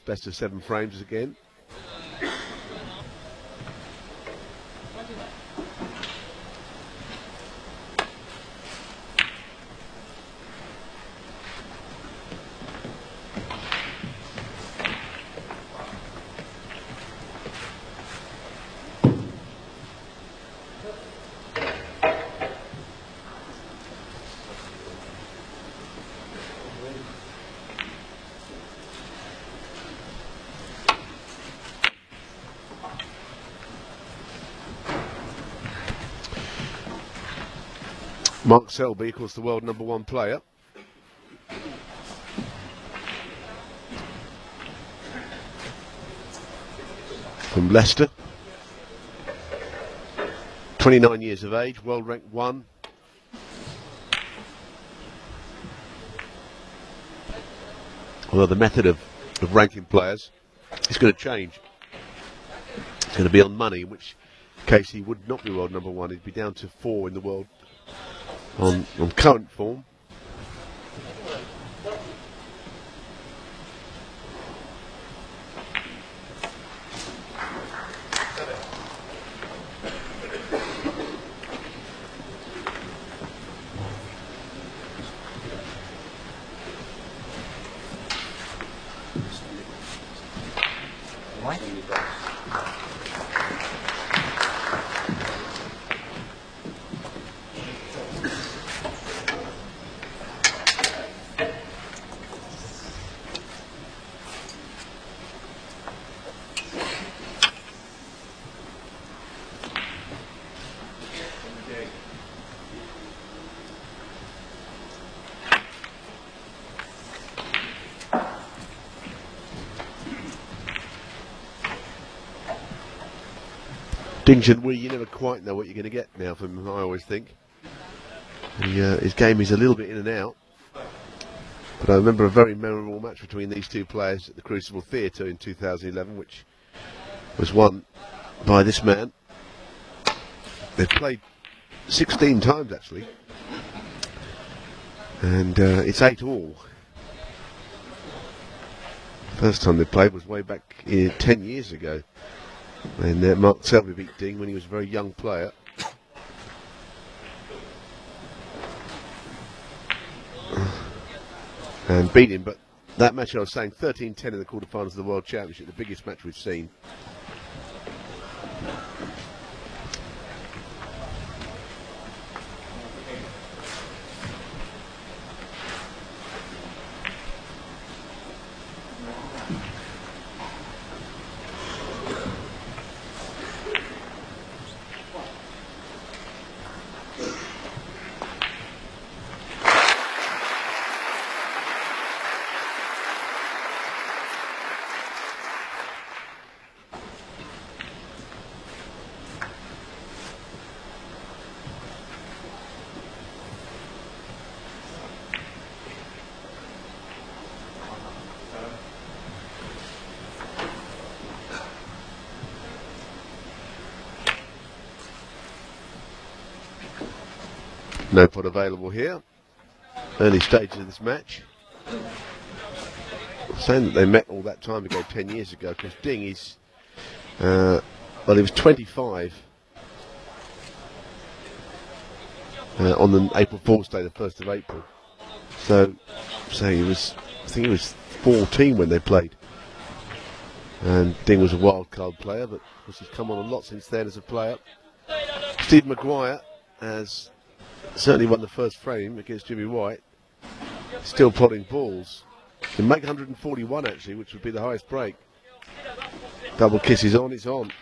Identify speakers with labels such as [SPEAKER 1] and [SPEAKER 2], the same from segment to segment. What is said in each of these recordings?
[SPEAKER 1] best of 7 frames again. Mark Selby, of course, the world #1 player. From Leicester. 29 years of age, world ranked 1. Although the method of ranking players is going to change. It's going to be on money, in which case he would not be world #1. He'd be down to 4 in the world on current form. Dings and Wee, you never quite know what you're going to get now from him, I always think. His game is a little bit in and out. But I remember a very memorable match between these two players at the Crucible Theatre in 2011, which was won by this man. They've played 16 times, actually. And it's 8-all. First time they played was way back 10 years ago. And Mark Selby beat Ding when he was a very young player. And beat him, but that match I was saying, 13-10 in the quarterfinals of the World Championship, the biggest match we've seen. No pot available here. Early stages of this match. Saying that they met all that time ago, 10 years ago, because Ding is, well, he was 25 on the April Fool's Day, the 1st of April. So he was, I think he was 14 when they played. And Ding was a wild card player, but of course he's come on a lot since then as a player. Steve Maguire has certainly won the first frame against Jimmy White. Still plotting balls. Can make 141 actually, which would be the highest break. Double kiss is on, it's on,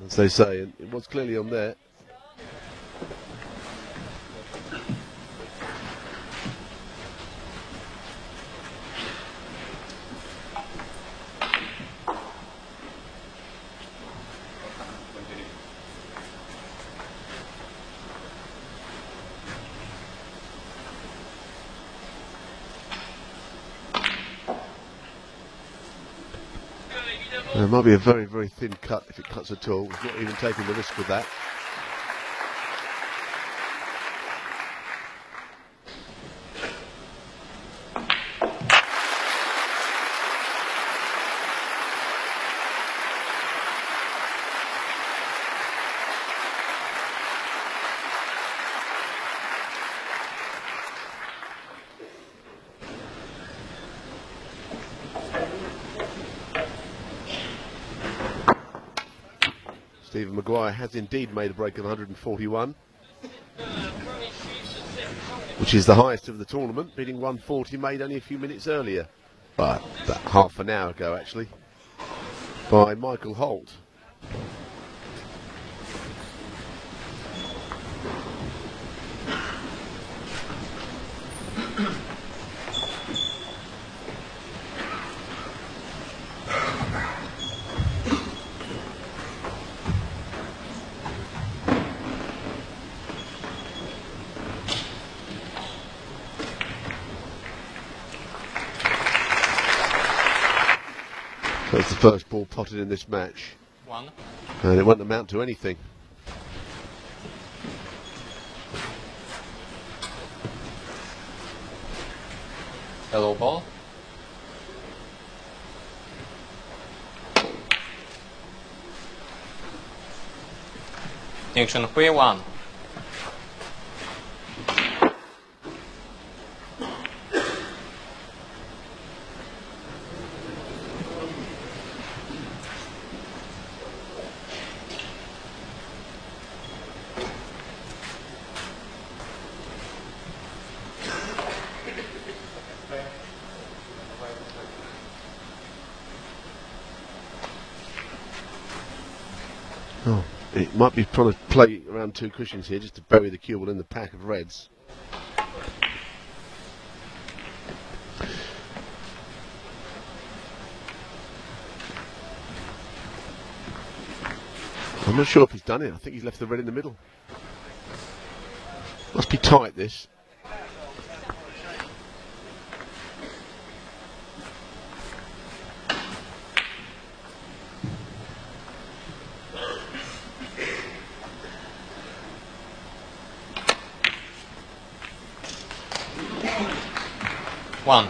[SPEAKER 1] as they say, and it was clearly on there. It might be a very, very thin cut if it cuts at all. He's not even taking the risk with that. Stephen Maguire has indeed made a break of 141, which is the highest of the tournament, beating 140 made only a few minutes earlier, about half an hour ago actually, by Michael Holt. That's the first ball potted in this match.
[SPEAKER 2] One.
[SPEAKER 1] And it won't amount to anything.
[SPEAKER 2] Hello ball. Action Hui 1.
[SPEAKER 1] Oh, it might be trying to play around two cushions here just to bury the cue ball in the pack of reds. I'm not sure if he's done it. I think he's left the red in the middle. Must be tight, this.
[SPEAKER 2] One.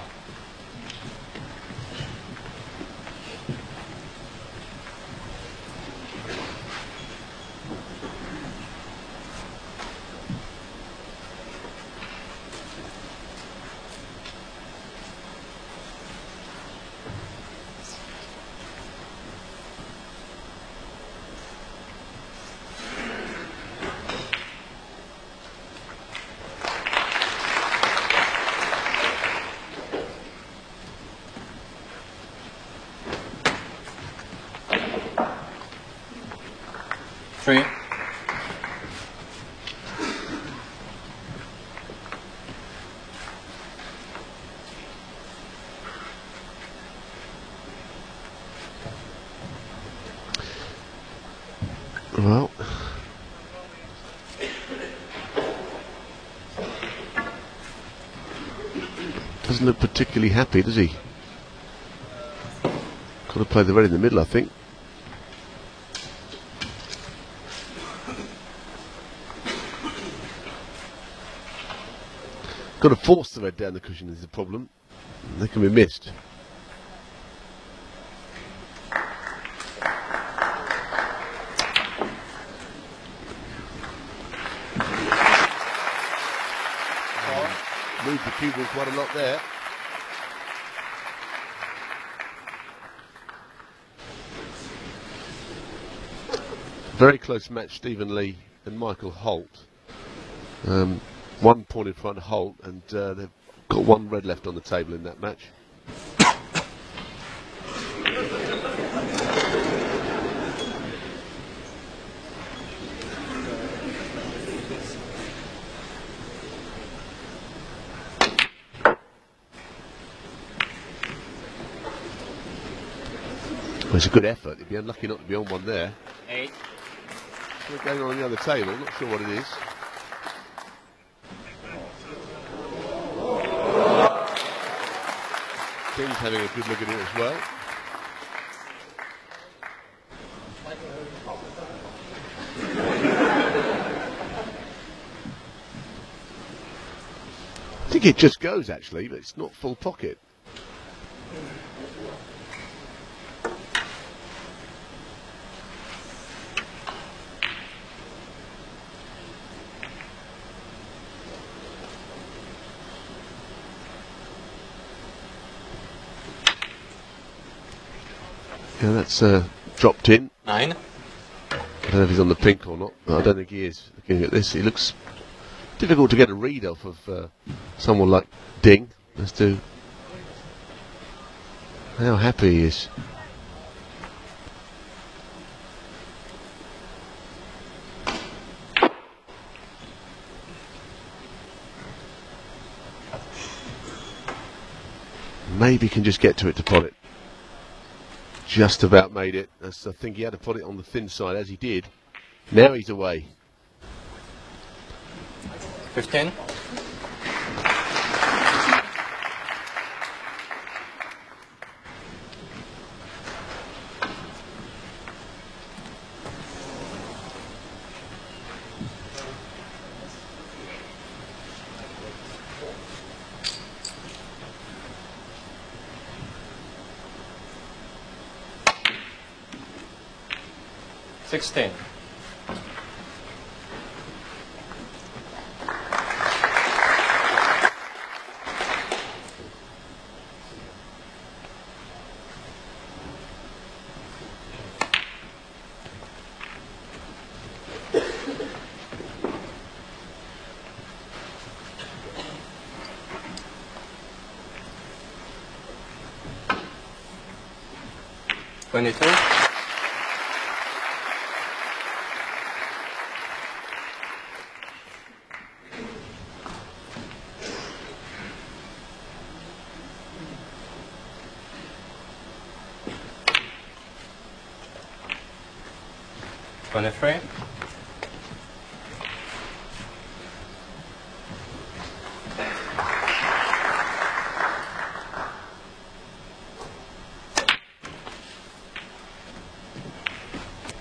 [SPEAKER 2] Three.
[SPEAKER 1] Well, doesn't look particularly happy, does he? Got to play the red in the middle, I think. Got to force the red down the cushion is the problem. They can be missed. Moved the cue ball quite a lot there. Very close match, Stephen Lee and Michael Holt. 1 point in front of Holt, and they've got one red left on the table in that match. Well, it's a good effort. He'd be unlucky not to be on one there.
[SPEAKER 2] 8.
[SPEAKER 1] What's going on the other table? Not sure what it is. Tim's having a good look at it as well. I think it just goes actually, but it's not full pocket. Yeah, that's dropped in.
[SPEAKER 2] 9.
[SPEAKER 1] But know if he's on the pink or not. No, I don't think he is. Looking at this, he looks difficult to get a read off of someone like Ding as to how happy he is. Maybe can just get to it to pot it. Just about made it. I think he had to put it on the thin side, as he did. Now he's away.
[SPEAKER 2] 15. $16. $22. $23.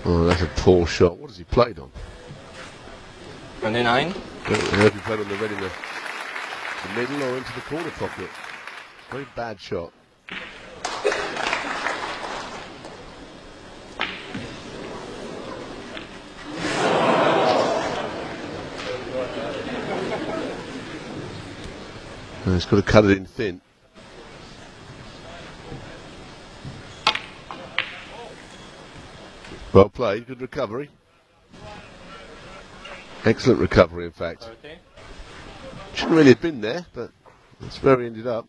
[SPEAKER 1] Oh, that's a poor shot. What has he played on?
[SPEAKER 2] 29.
[SPEAKER 1] I hope he played on the red in the middle or into the corner pocket. Very bad shot. He's got to cut it in thin. Well played, good recovery. Excellent recovery, in fact.
[SPEAKER 2] 30.
[SPEAKER 1] Shouldn't really have been there, but that's where he ended up.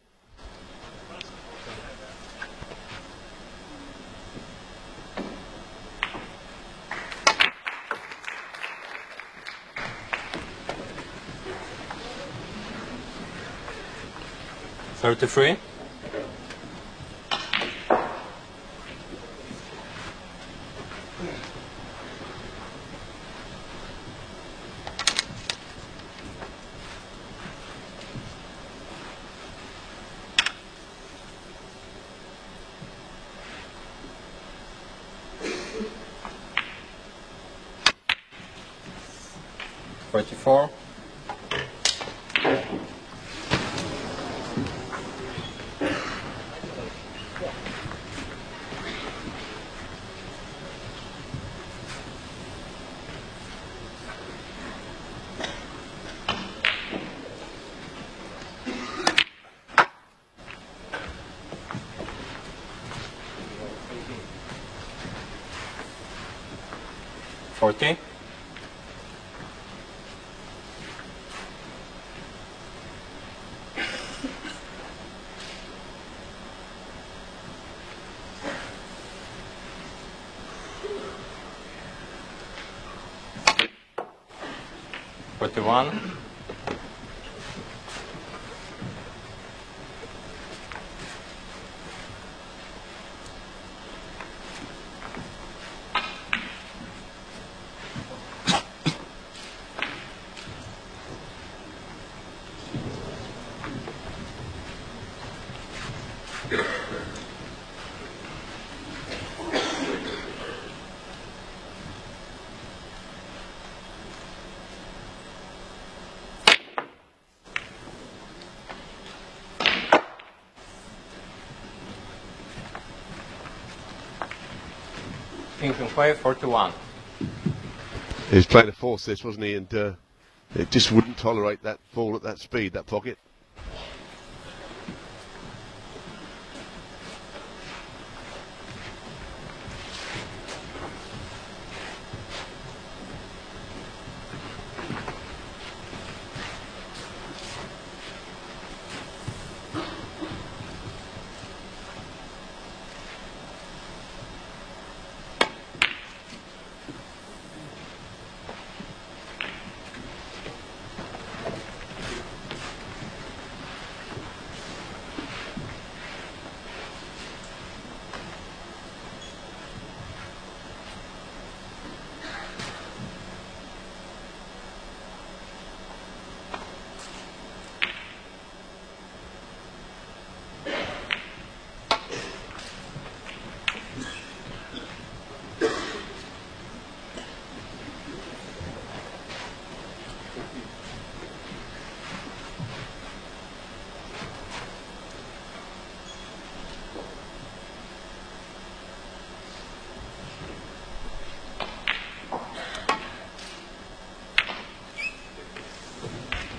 [SPEAKER 2] $33. $44. $40. $41. King can play 41.
[SPEAKER 1] He was playing a force this, wasn't he? And it just wouldn't tolerate that ball at that speed, that pocket.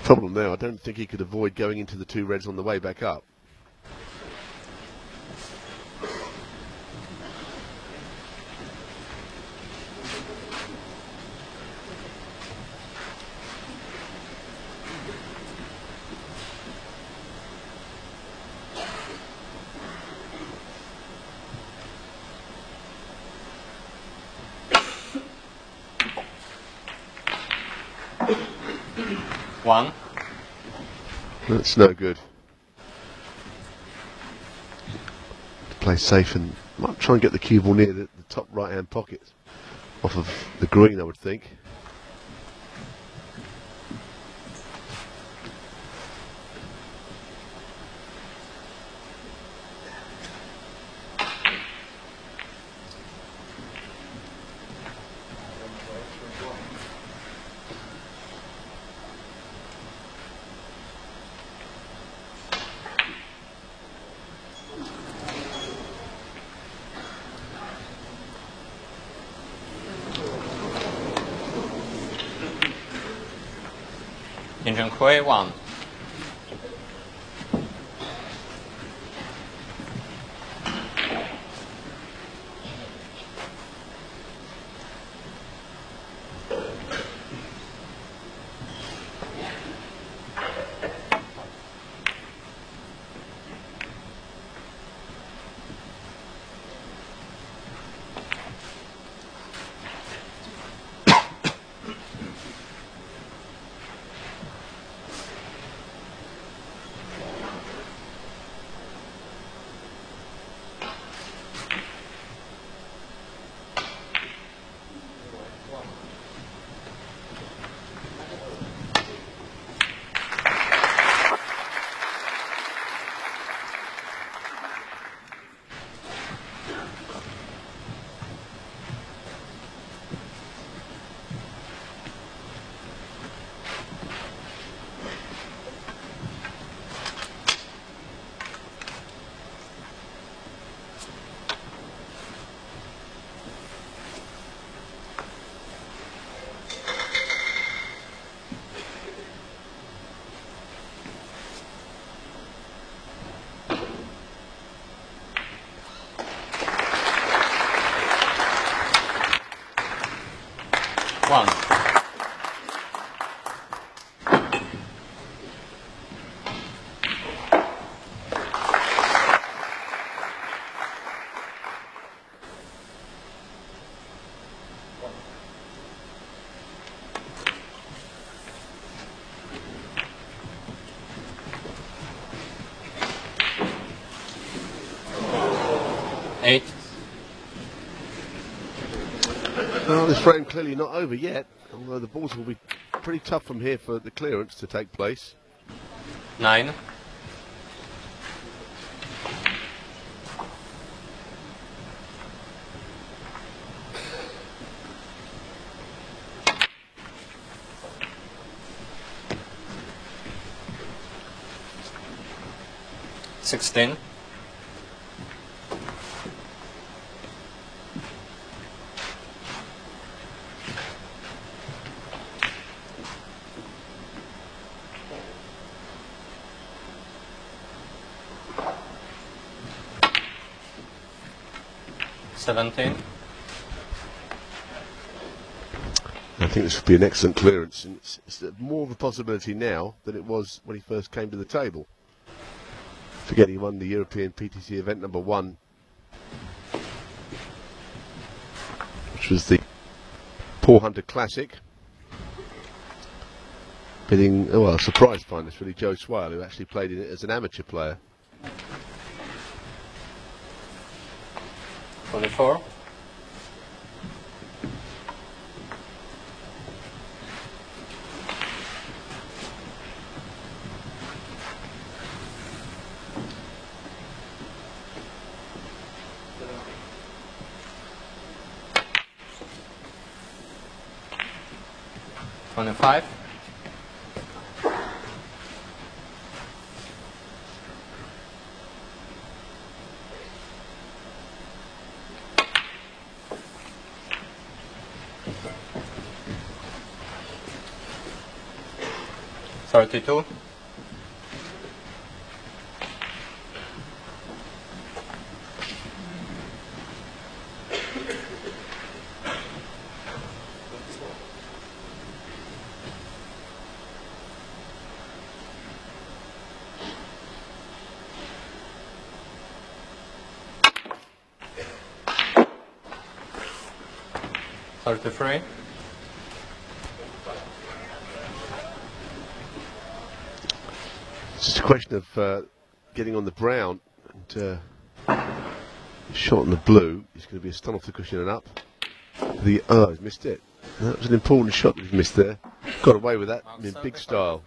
[SPEAKER 1] Problem there, I don't think he could avoid going into the two reds on the way back up.
[SPEAKER 2] One.
[SPEAKER 1] That's no good. To play safe and might try and get the cue ball near the top right hand pocket off of the green, I would think.
[SPEAKER 2] Engine Hui 1. One. Eight.
[SPEAKER 1] Well, this frame clearly not over yet, although the balls will be pretty tough from here for the clearance to take place.
[SPEAKER 2] 9. Sixteen. 17.
[SPEAKER 1] I think this would be an excellent clearance, and it's more of a possibility now than it was when he first came to the table. Forget he won the European PTC event number 1, which was the Paul Hunter Classic, beating, oh well, a surprise finalist really, Joe Swale, who actually played in it as an amateur player.
[SPEAKER 2] 24. 25. 26. 32. Thirty-three.
[SPEAKER 1] It's just a question of getting on the brown, and shot on the blue is going to be a stun off the cushion and up. He's missed it. That was an important shot that he's missed there. Got away with that in big style.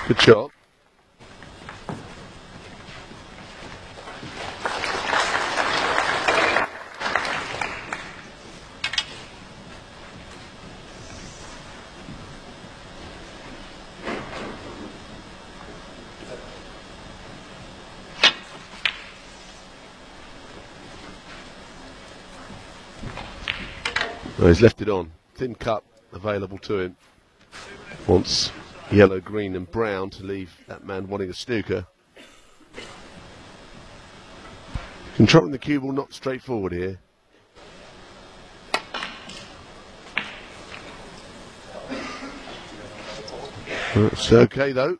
[SPEAKER 1] Good shot. Well, he's left it on. Thin cup available to him. Wants yellow, green and brown to leave that man wanting a snooker. Controlling the cue ball, not straightforward here. It's okay though.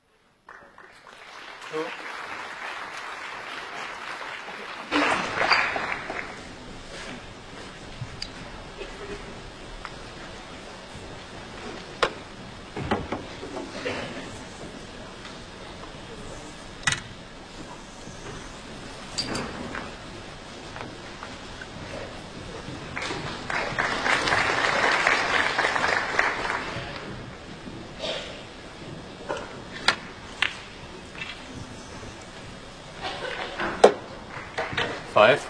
[SPEAKER 2] Five.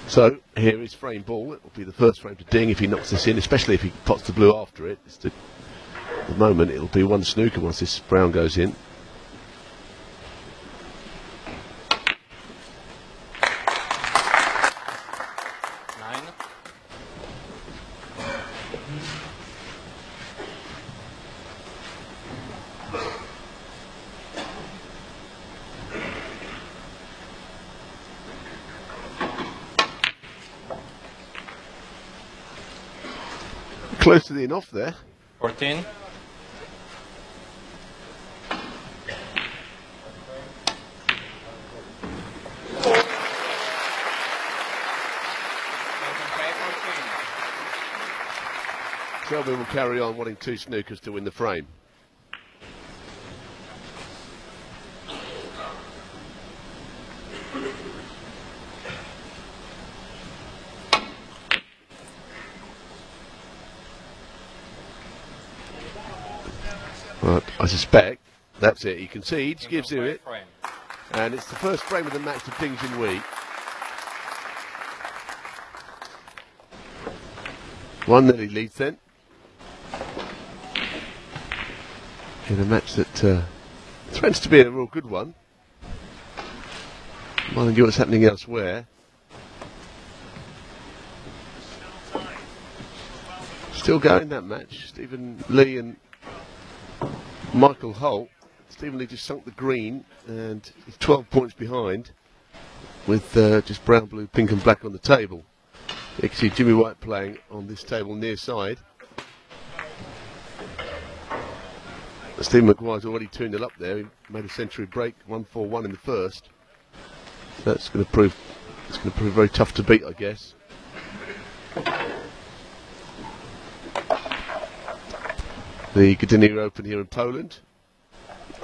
[SPEAKER 1] So here is frame ball. It will be the first frame to ding if he knocks this in, especially if he pots the blue after it. At the moment it'll be one snooker once this brown goes in.
[SPEAKER 2] Nine.
[SPEAKER 1] Close to the in off there.
[SPEAKER 2] 14.
[SPEAKER 1] Selby will carry on wanting two snookers to win the frame. Right, I suspect that's it. He concedes, gives him it, and it's the first frame of the match that dings in weak. One that he leads then. In a match that threatens to be a real good one. Mind you what's happening elsewhere. Still going that match. Stephen Lee and Michael Holt. Stephen Lee just sunk the green and he's 12 points behind with just brown, blue, pink and black on the table. You can see Jimmy White playing on this table near side. Stephen Maguire's already 2-0 up there. He made a century break, 1-4-1 in the first. So that's going to prove very tough to beat, I guess. The Gdynia Open here in Poland,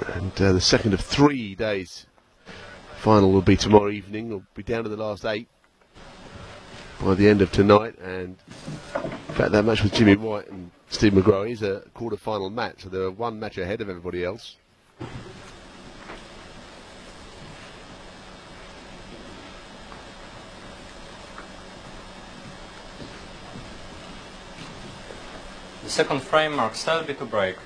[SPEAKER 1] and the second of 3 days. Final will be tomorrow evening. We'll be down to the last 8 by the end of tonight, and in fact that match with Jimmy White and Steve McGraw is a quarter-final match, so they're one match ahead of everybody else.
[SPEAKER 2] The second frame marks Selby to break.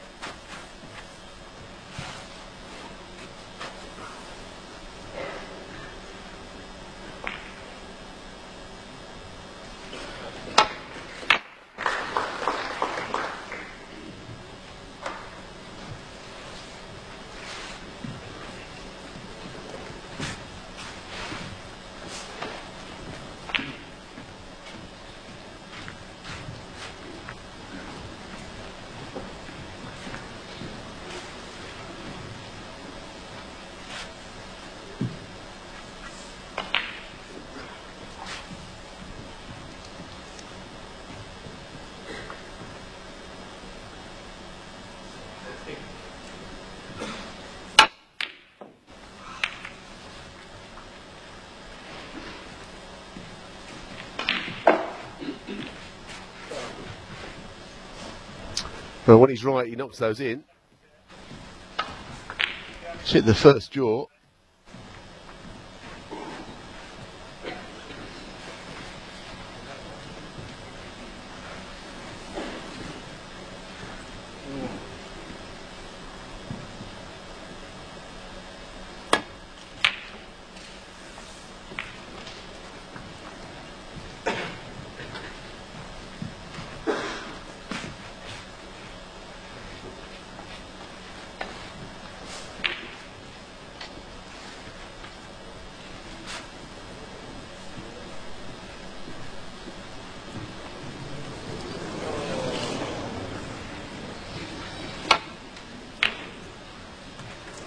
[SPEAKER 1] Well, when he's right, he knocks those in. Hit the first jaw.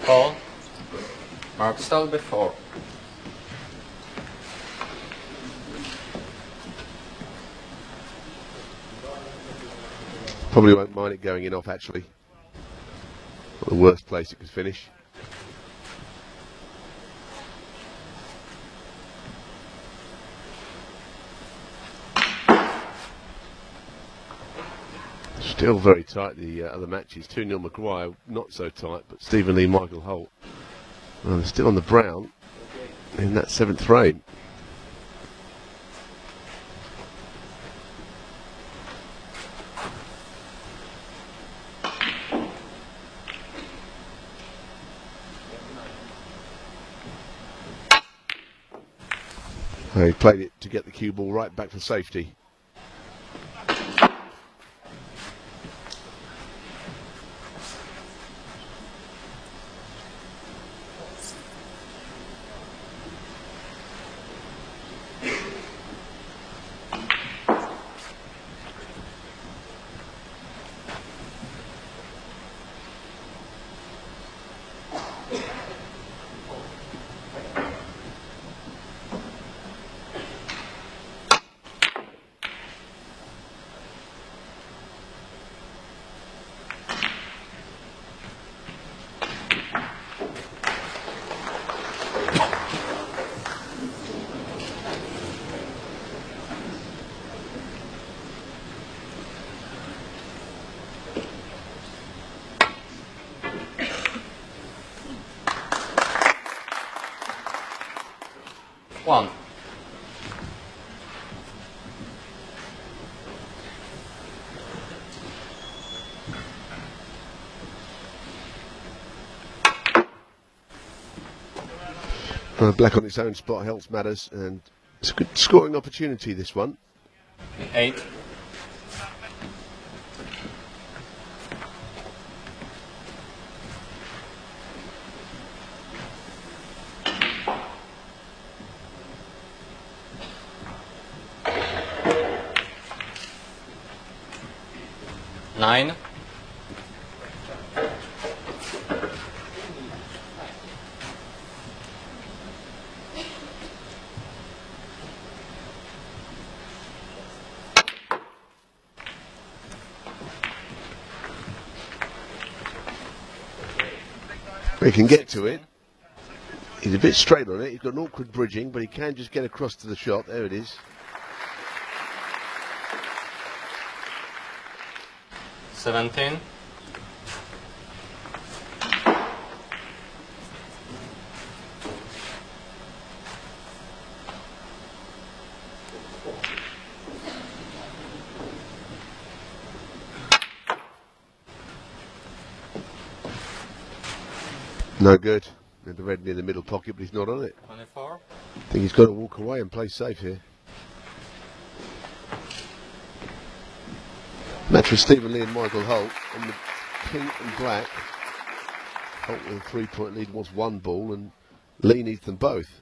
[SPEAKER 2] Call. Mark Selby 4.
[SPEAKER 1] Probably won't mind it going in off, actually. Not the worst place it could finish. Still very tight, the other matches. 2-0 Maguire, not so tight, but Stephen Lee, Michael Holt. Well, they're still on the brown in that 7th frame. He played it to get the cue ball right back for safety.
[SPEAKER 2] One.
[SPEAKER 1] Black on its own spot helps matters, and it's a good scoring opportunity, this one.
[SPEAKER 2] 8. Nine.
[SPEAKER 1] He can get to it. He's a bit straight on it. He's got an awkward bridging, but he can just get across to the shot. There it is.
[SPEAKER 2] 17.
[SPEAKER 1] No good. And the red near the middle pocket, but he's not on it.
[SPEAKER 2] 24.
[SPEAKER 1] I think he's got to walk away and play safe here. Match for Stephen Lee and Michael Holt on the pink and black. Holt with a 3-point lead wants one ball, and Lee needs them both.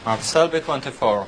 [SPEAKER 2] Mark Selby 24.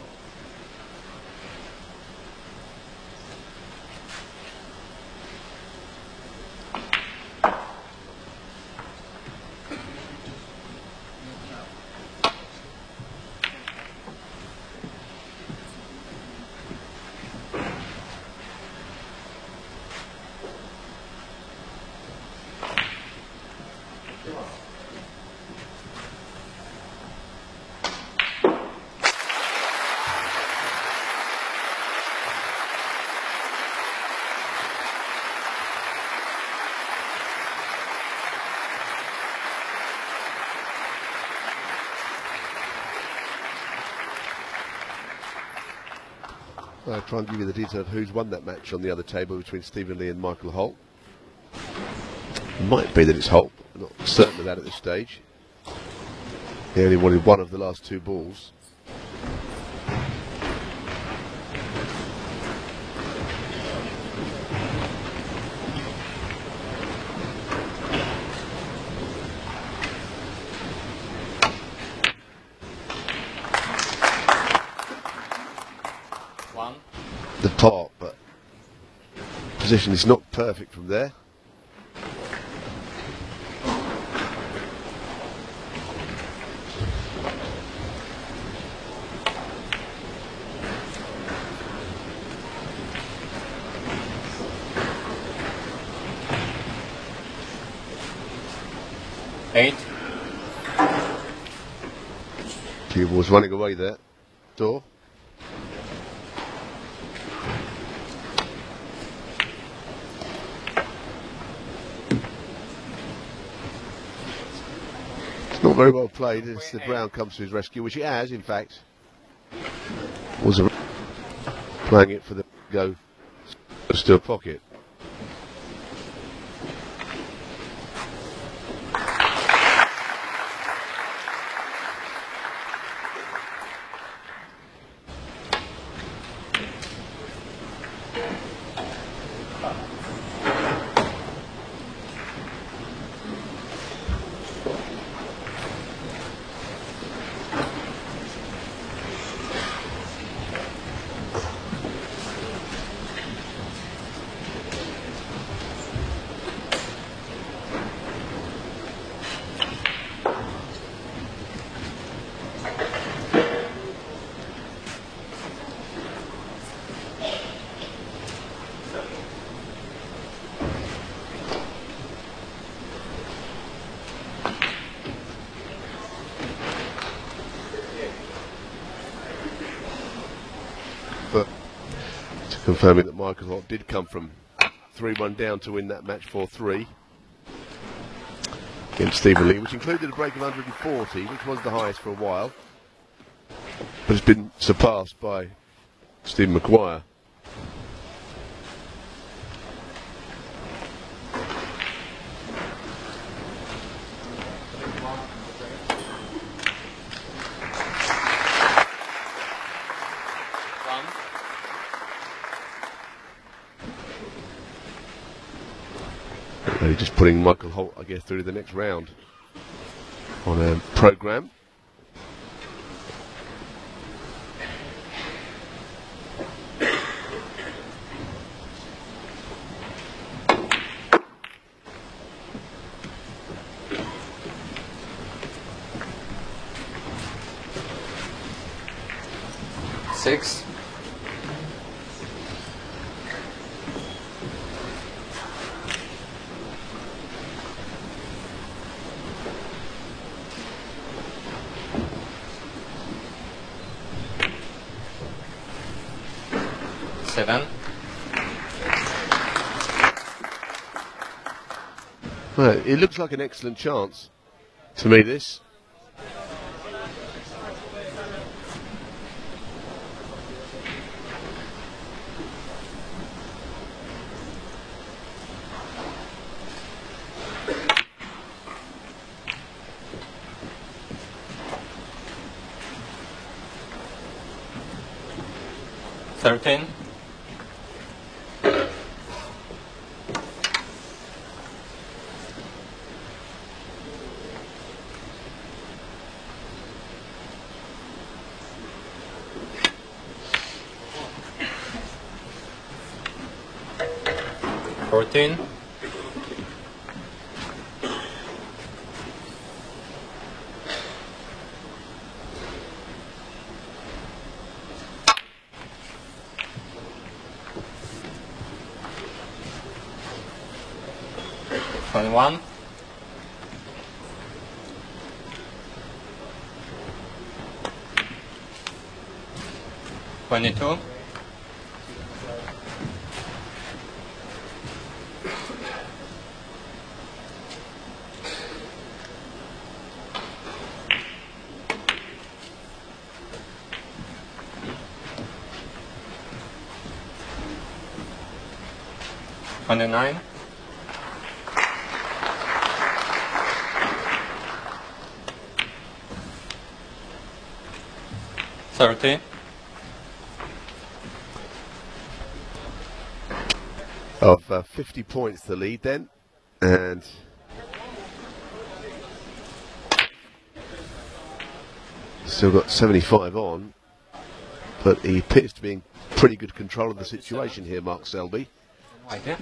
[SPEAKER 1] I'll try and give you the detail of who's won that match on the other table between Stephen Lee and Michael Holt. It might be that it's Holt, I'm not certain of that at this stage. He only wanted one of the last two balls. The top, but position is not perfect from there.
[SPEAKER 2] Eight.
[SPEAKER 1] Cue ball's running away there. Door. Not very well played as the Brown comes to his rescue, which he has, in fact. Was playing it for the go still pocket. But confirming that Michael Holt did come from 3-1 down to win that match 4-3 against Stephen Lee, which included a break of 140, which was the highest for a while, but it's been surpassed by Stephen McGuire. Really just putting Michael Holt, I guess, through to the next round on a programme.
[SPEAKER 2] Six. 27.
[SPEAKER 1] Well, it looks like an excellent chance to me, this.
[SPEAKER 2] Thirteen. Fourteen. 21. 22. 29. 30.
[SPEAKER 1] Of 50 points the lead then, and still got 75 on, but he appears to be in pretty good control of the situation here, Mark Selby.
[SPEAKER 2] Idea.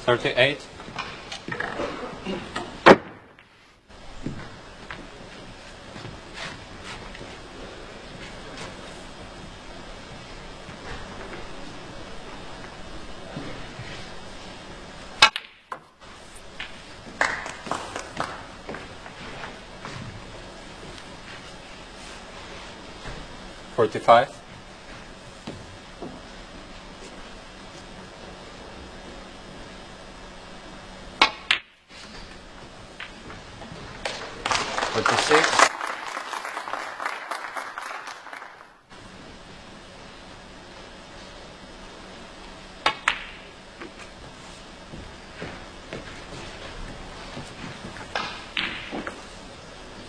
[SPEAKER 2] $38. 45. 46.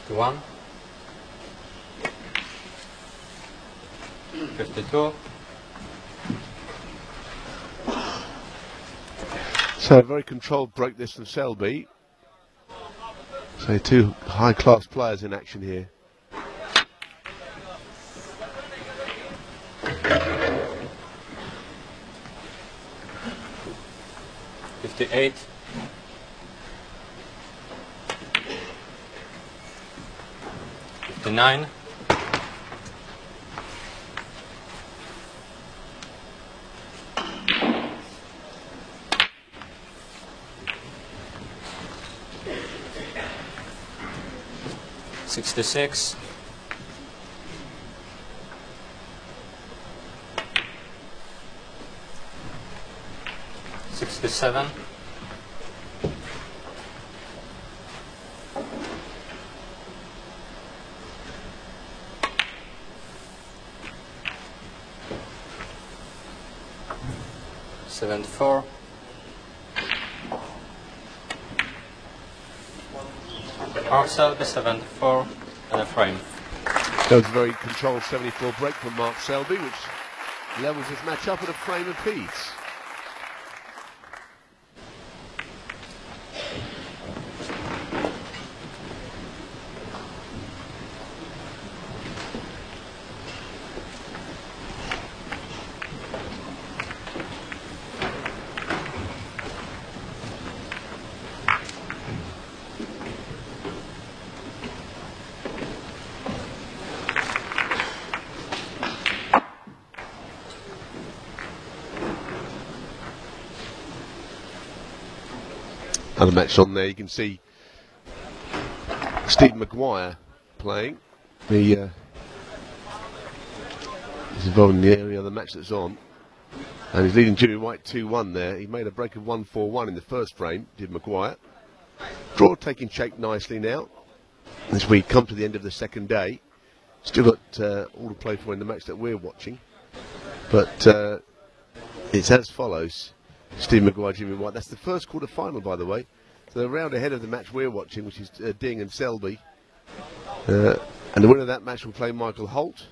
[SPEAKER 2] 51. 52.
[SPEAKER 1] So a very controlled break this from Selby. So two high-class players in action here.
[SPEAKER 2] $58. 59. 66. 67. 74. Selby 74 and a frame.
[SPEAKER 1] That was a very controlled 74 break from Mark Selby, which levels his match up at a frame apiece. Other match on there, you can see Steve Maguire playing. He's involved in the area of the match that's on. And he's leading Jimmy White 2-1 there. He made a break of 1-4-1 in the first frame, did Maguire. Draw taking shape nicely now as we come to the end of the second day. Still got all to play for in the match that we're watching. But it's as follows. Steve Maguire, Jimmy White. That's the first quarter final, by the way. So the round ahead of the match we're watching, which is Ding and Selby. And the winner of that match will play Michael Holt.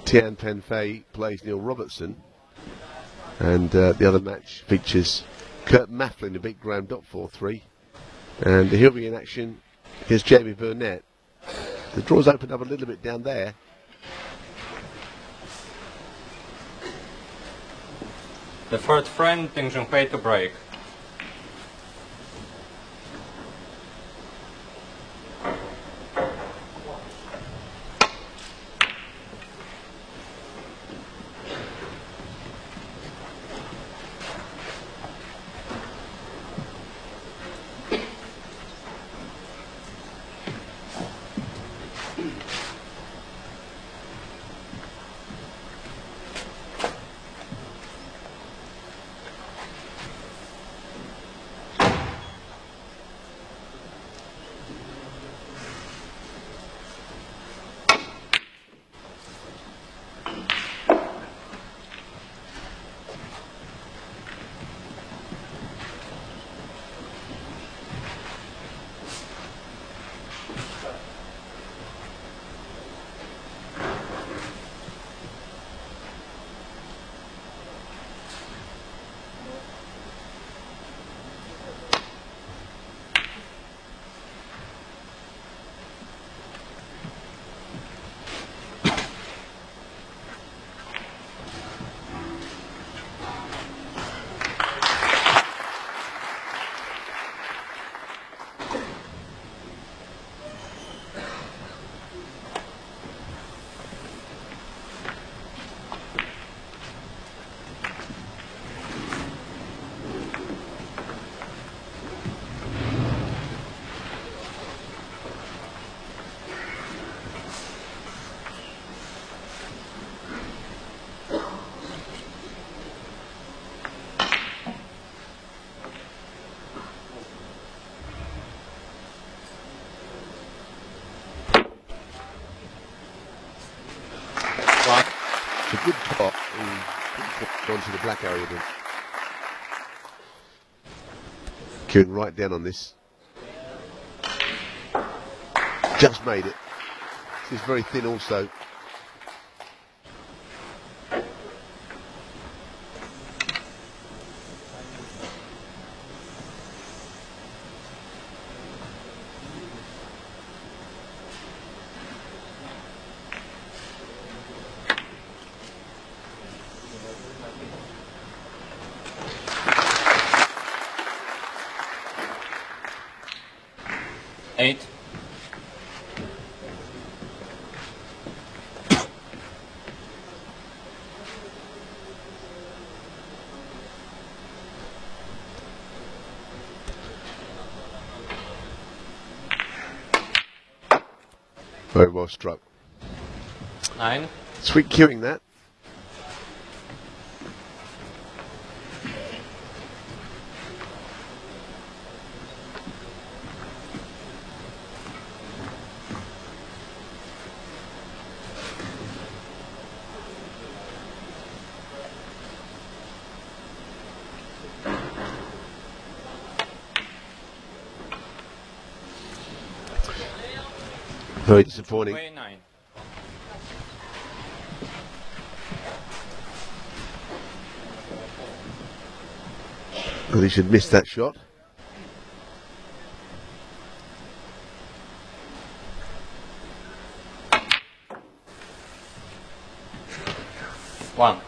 [SPEAKER 1] Tian Penfei plays Neil Robertson. And the other match features Kurt Mafflin, who beat Graham Dott 4-3. And he'll be in action against Jamie Burnett. The draw's opened up a little bit down there.
[SPEAKER 2] The third frame, Ding Junhui to break.
[SPEAKER 1] It's a good pot. Onto the black area. Queuing right down on this. Just made it. This is very thin also.
[SPEAKER 2] Eight.
[SPEAKER 1] Very well struck.
[SPEAKER 2] 9.
[SPEAKER 1] Sweet cueing that. Very disappointing.
[SPEAKER 2] 9.
[SPEAKER 1] Well, he should miss that shot.
[SPEAKER 2] One.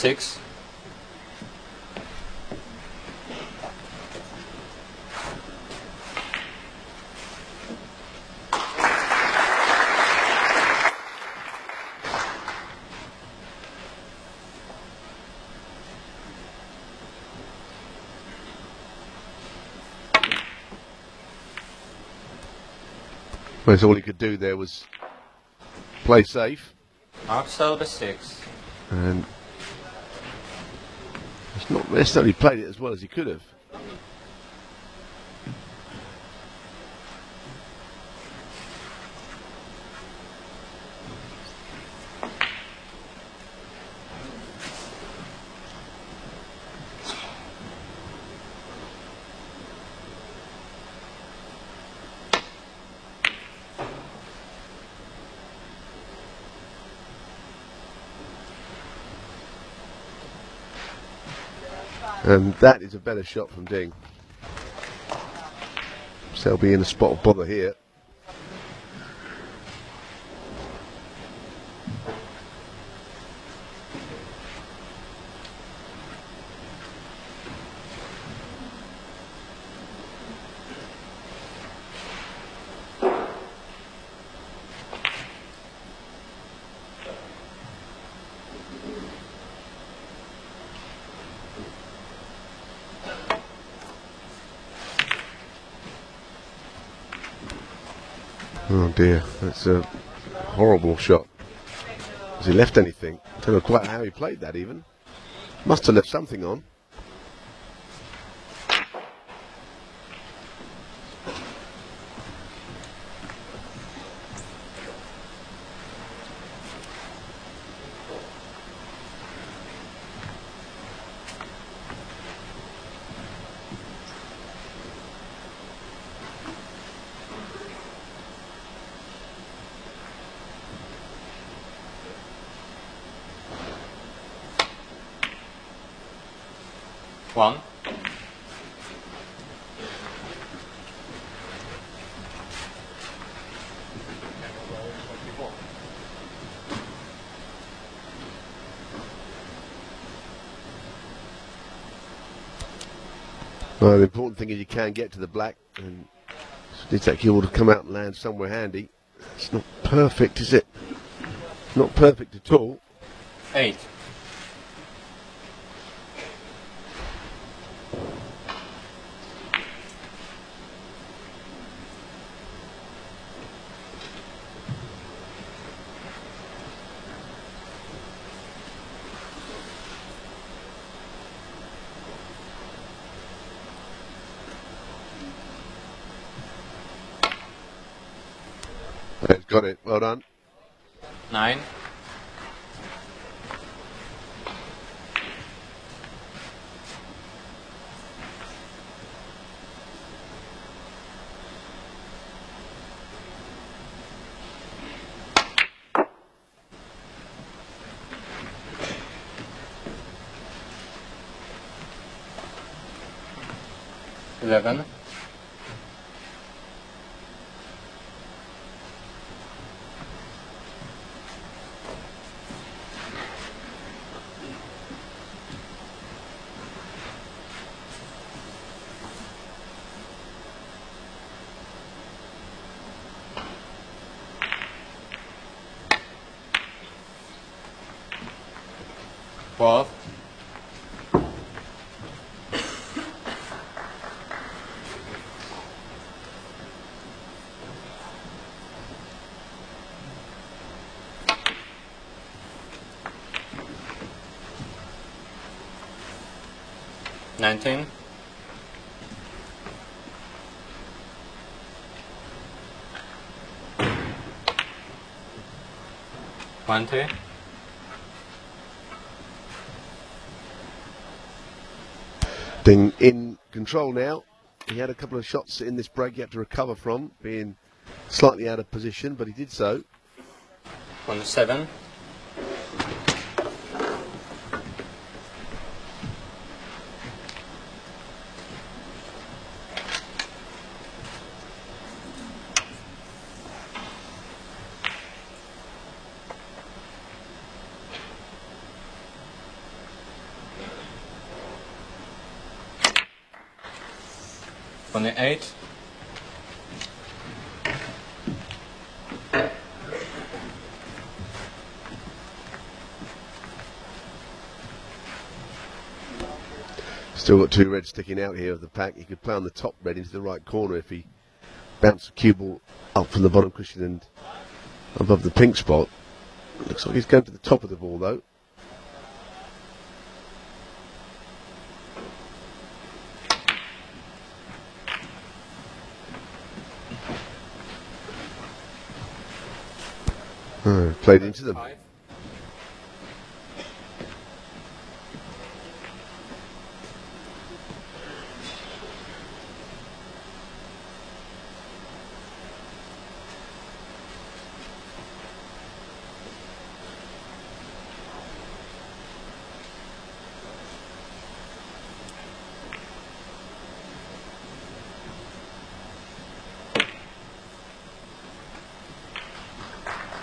[SPEAKER 2] 6.
[SPEAKER 1] Well, all he could do there was play safe,
[SPEAKER 2] Mark Selby 6.
[SPEAKER 1] and he's not necessarily played it as well as he could have. And that is a better shot from Ding. Selby in a spot of bother here. Oh dear, that's a horrible shot. Has he left anything? I don't know quite how he played that even. Must have left something on.
[SPEAKER 2] One.
[SPEAKER 1] Well, the important thing is you can get to the black, and it's actually ought to come out and land somewhere handy. It's not perfect, is it? Not perfect at all.
[SPEAKER 2] 8.
[SPEAKER 1] It's got it. Well done.
[SPEAKER 2] 9. Eleven. Twelve. Nineteen. 20.
[SPEAKER 1] Ding in control now. He had a couple of shots in this break he had to recover from, being slightly out of position, but he did so.
[SPEAKER 2] 27. 28.
[SPEAKER 1] Still got two reds sticking out here of the pack. He could play on the top red into the right corner if he bounced the cue ball up from the bottom cushion and above the pink spot. Looks like he's going to the top of the ball though. Played into them.
[SPEAKER 2] 5.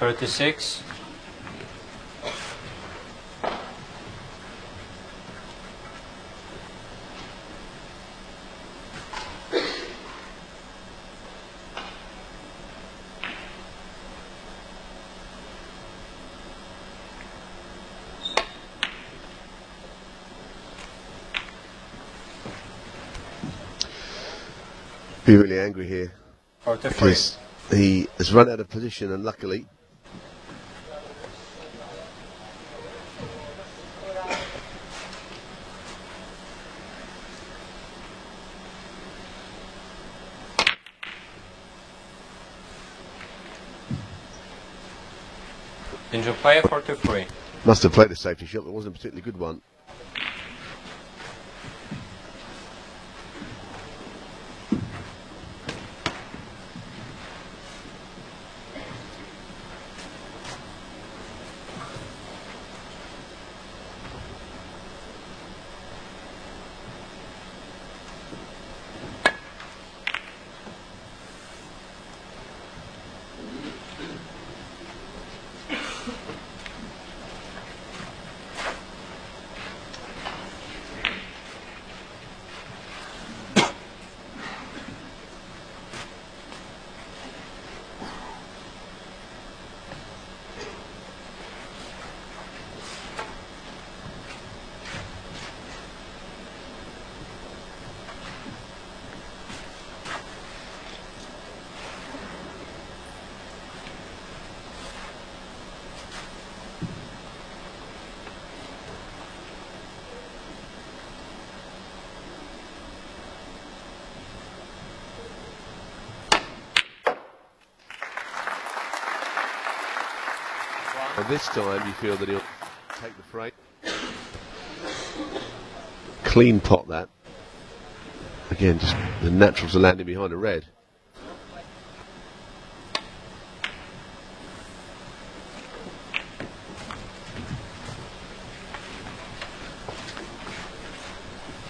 [SPEAKER 2] $36.
[SPEAKER 1] Be really angry here
[SPEAKER 2] 43.
[SPEAKER 1] because he has run out of position, and luckily
[SPEAKER 2] Danger player 43.
[SPEAKER 1] must have played a safety shot, but wasn't a particularly good one. And this time you feel that he'll take the frame. Clean pot that. Again, just the naturals are landing behind a red.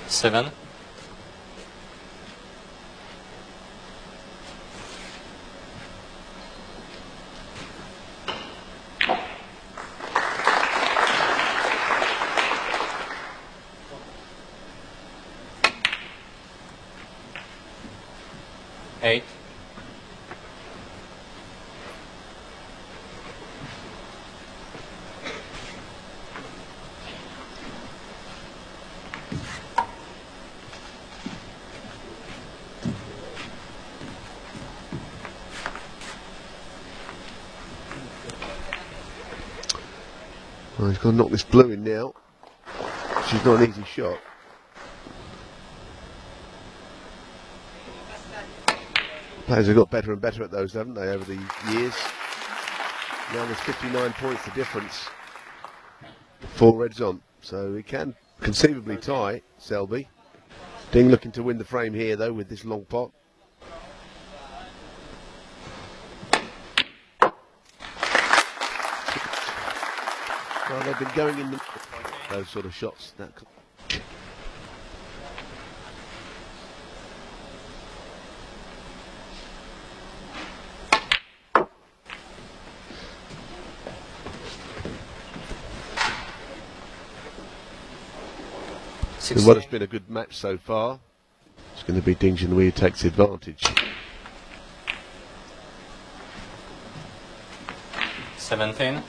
[SPEAKER 2] Seven. Eight.
[SPEAKER 1] Well, he's got to knock this blue in now, which is not an easy shot. Players have got better and better at those, haven't they, over the years? Now there's 59 points the difference. 4 reds on, so he can conceivably tie Selby. Ding looking to win the frame here, though, with this long pot. Well, they've been going in those sort of shots. That in what has been a good match so far. Just going to be Ding Junhui who takes the advantage.
[SPEAKER 2] 17.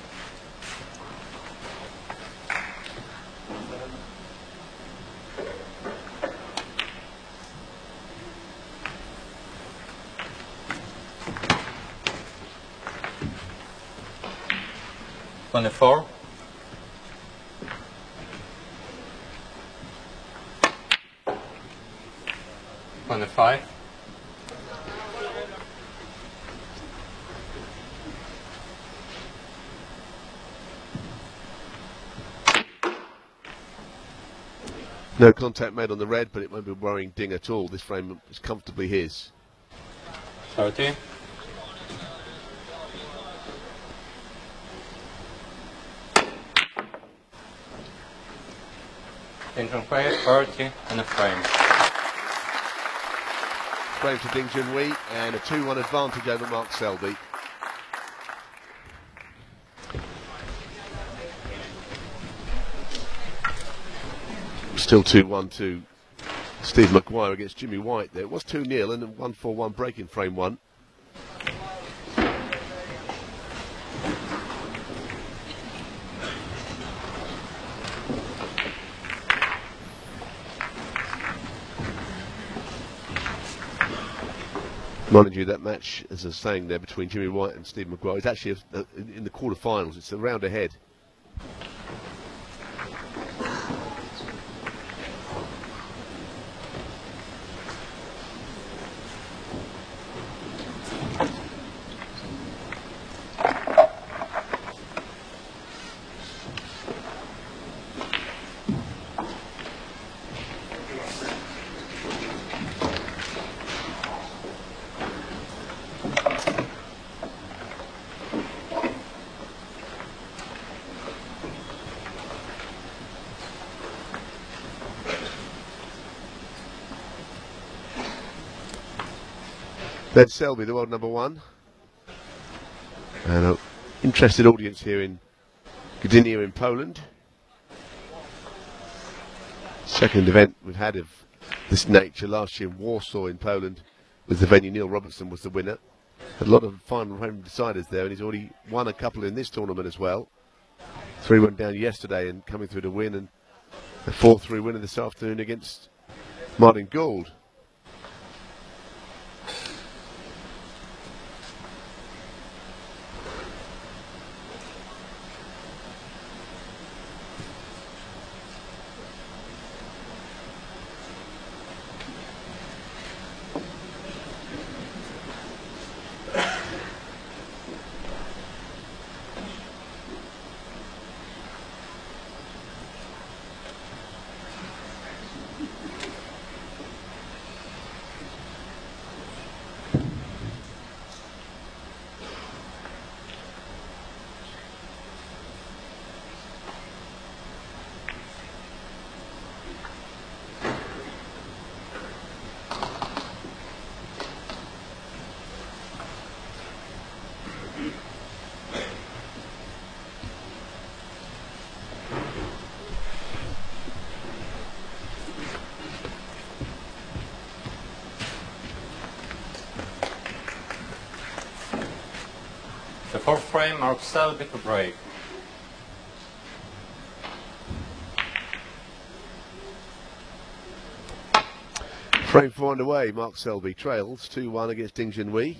[SPEAKER 2] Twenty-four. 25.
[SPEAKER 1] No contact made on the red, but it won't be worrying Ding at all. This frame is comfortably his.
[SPEAKER 2] 30. Ding Junhui, 30 and a frame.
[SPEAKER 1] Frame to Ding Junhui and a 2-1 advantage over Mark Selby. Still 2-1 to Steve Maguire against Jimmy White there. It was 2-0 and a 1-4-1 break in frame one. Mind you, that match, as I was saying there, between Jimmy White and Steve Maguire, is actually in the quarter-finals. It's a round ahead. Then Selby, the world number one. And an interested audience here in Gdynia in Poland. Second event we've had of this nature last year in Warsaw in Poland was the venue. Neil Robertson was the winner. Had a lot of final round deciders there, and he's already won a couple in this tournament as well. 3-1 down yesterday and coming through to win, and a 4-3 winner this afternoon against Martin Gould.
[SPEAKER 2] The fourth frame marks Selby to break.
[SPEAKER 1] Frame 4 underway. Mark Selby trails 2-1 against Ding Junhui.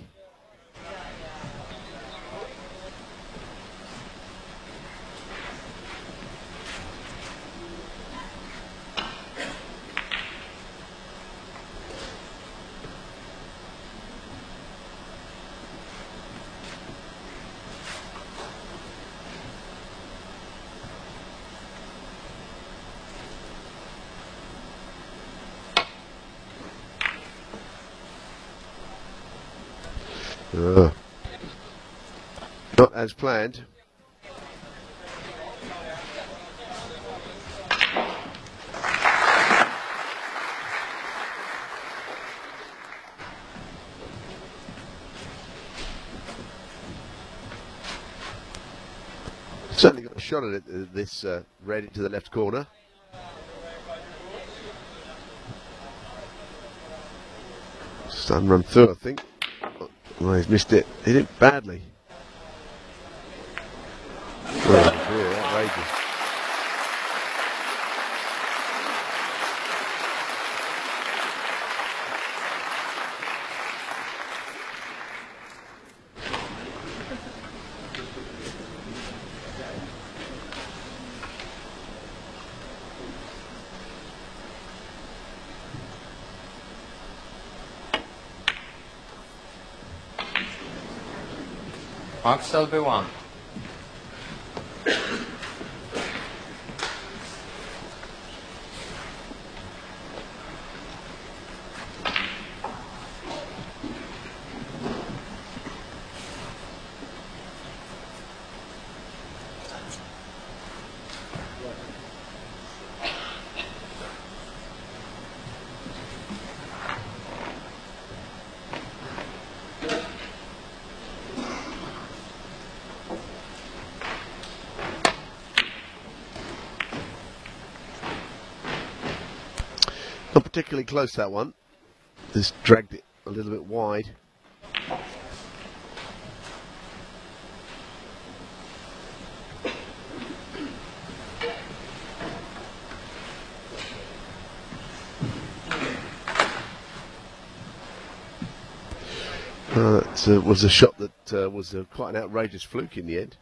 [SPEAKER 1] Not as planned. Certainly got a shot at it, this red into the left corner. Starting to run through, I think. Well, he's missed it. Hit it badly. Oh, dear, outrageous.
[SPEAKER 2] Mark Selby 1.
[SPEAKER 1] Not particularly close, that one. Just dragged it a little bit wide. That was a shot that was quite an outrageous fluke in the end.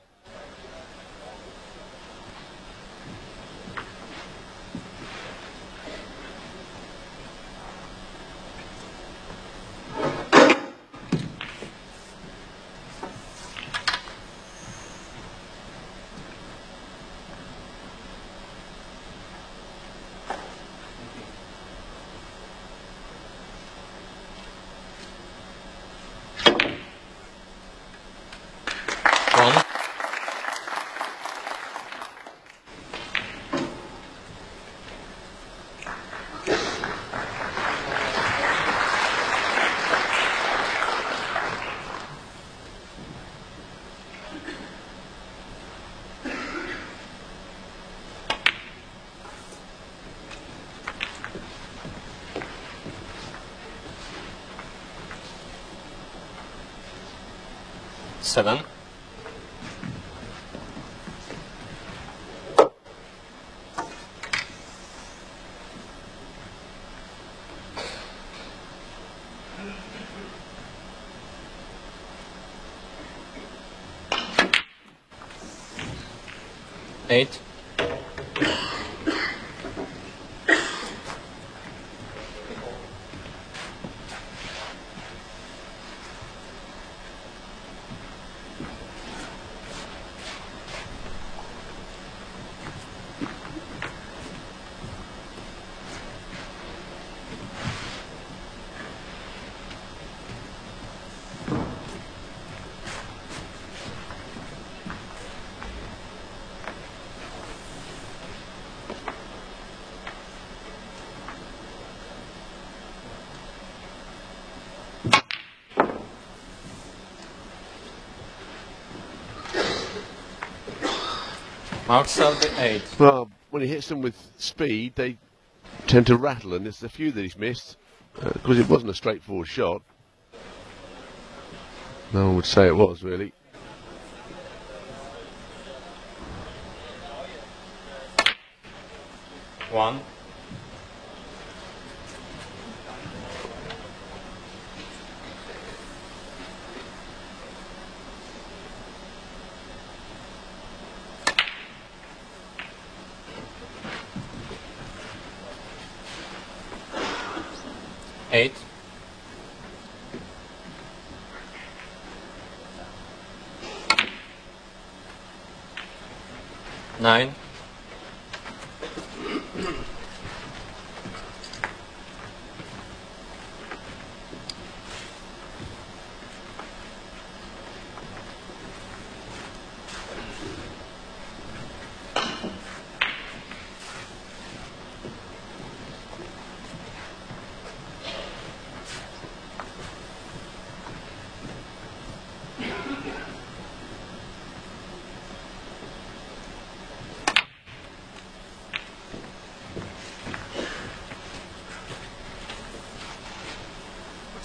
[SPEAKER 2] Seven. Eight. Mark Selby 8.
[SPEAKER 1] Well, when he hits them with speed, they tend to rattle, and there's a few that he's missed because it wasn't a straightforward shot. No one would say it was, really.
[SPEAKER 2] One. Eight. Nine.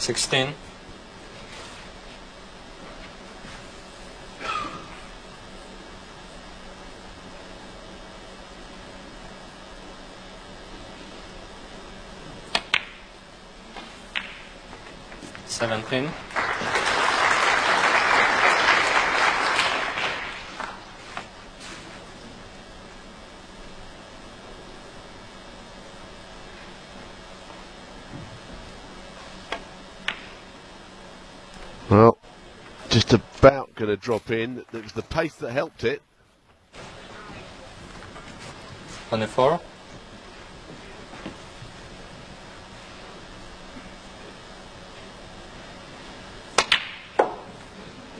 [SPEAKER 2] 16. Seventeen.
[SPEAKER 1] Well, just about going to drop in. It was the pace that helped it.
[SPEAKER 2] 24.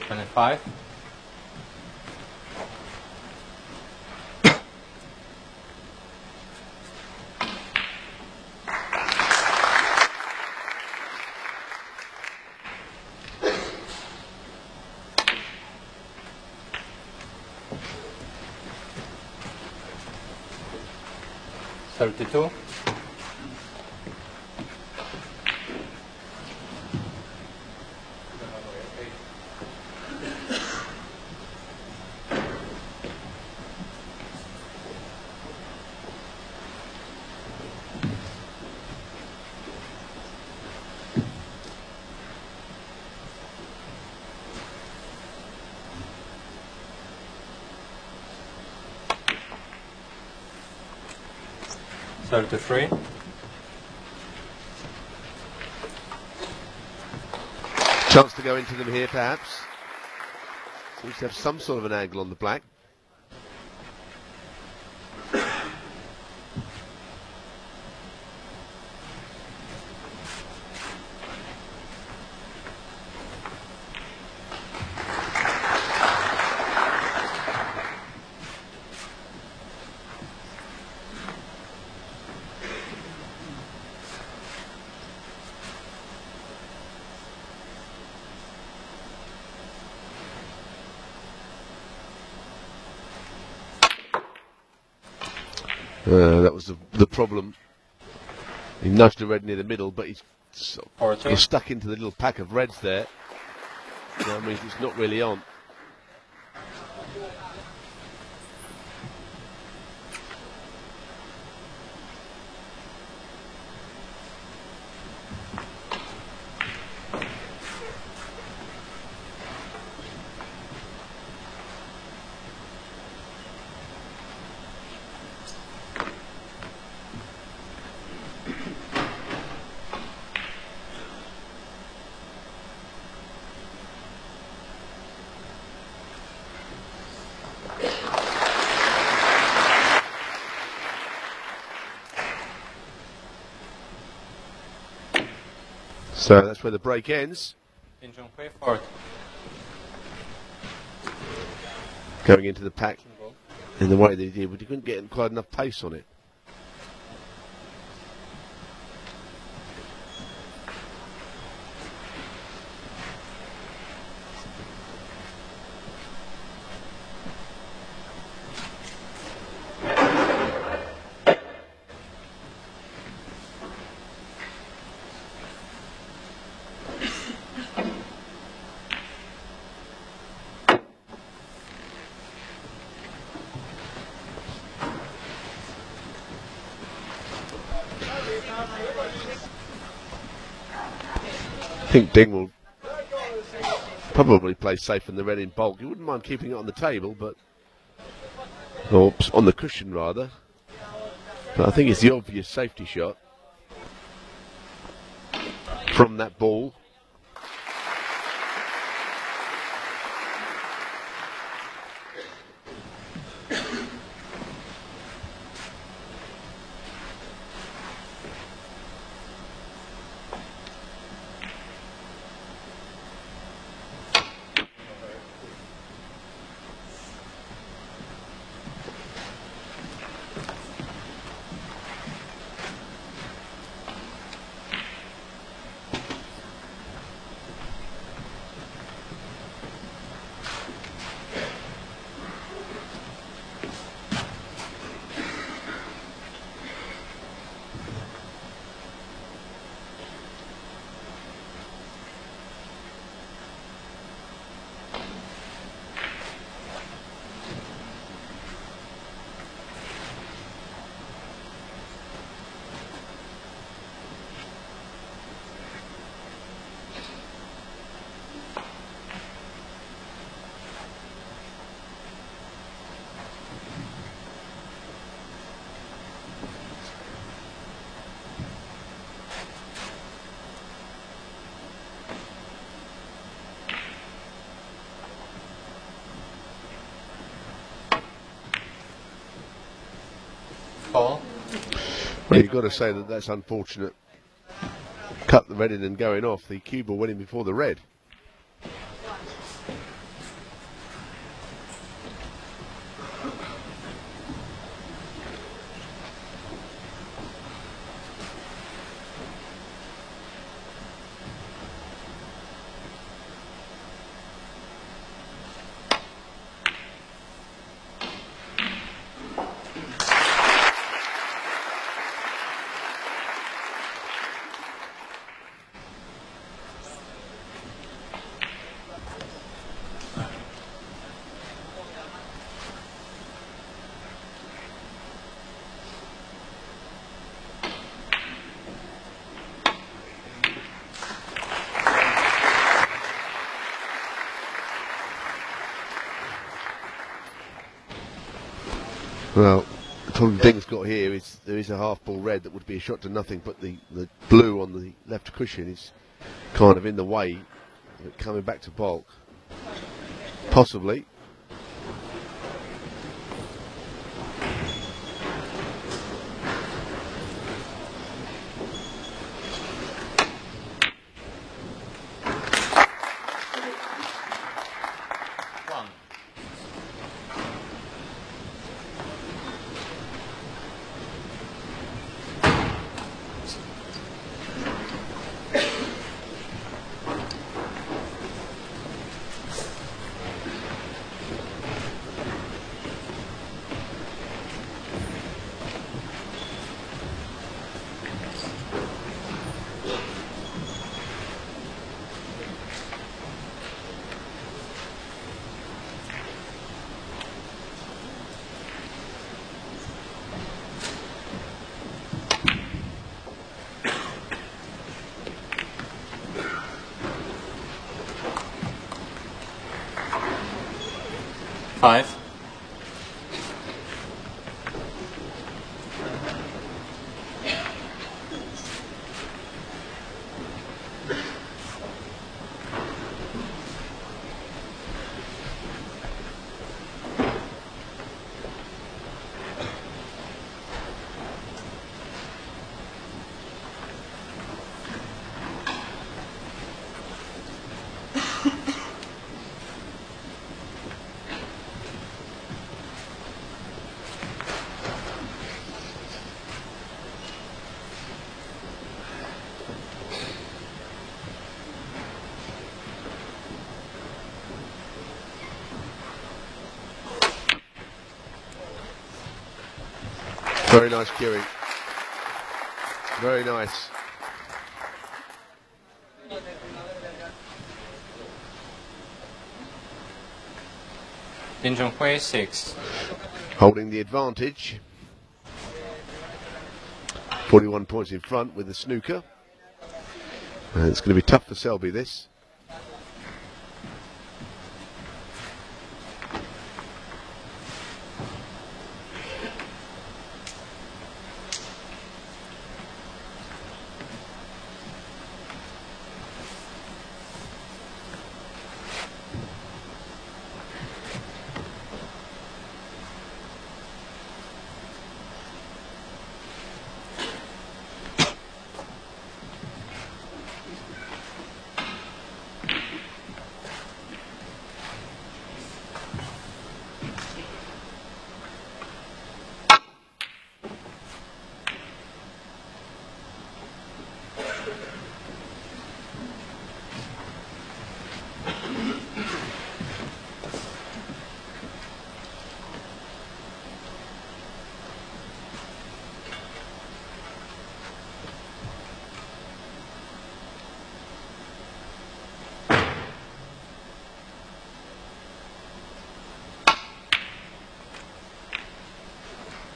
[SPEAKER 2] 25. 32. 33.
[SPEAKER 1] Chance to go into them here, perhaps. Seems to have some sort of an angle on the black. That was the problem. He nudged the red near the middle, but he's sort of stuck into the little pack of reds there. That means it's not really on. So that's where the break ends. Going into the pack in the way they did, but he couldn't get quite enough pace on it. I think Ding will probably play safe in the red in bulk. He wouldn't mind keeping it on the table, but or on the cushion rather. But I think it's the obvious safety shot from that ball.
[SPEAKER 2] fall.
[SPEAKER 1] Well, you've got to say that that's unfortunate. Cut the red in and going off. The cue ball went in before the red. Well, the problem Ding's got here is there is a half ball red that would be a shot to nothing, but the blue on the left cushion is kind of in the way, coming back to bulk. Possibly.
[SPEAKER 2] Five.
[SPEAKER 1] Very nice cueing. Very nice.
[SPEAKER 2] Ding Junhui 6.
[SPEAKER 1] Holding the advantage. 41 points in front with the snooker. And it's going to be tough for Selby, this.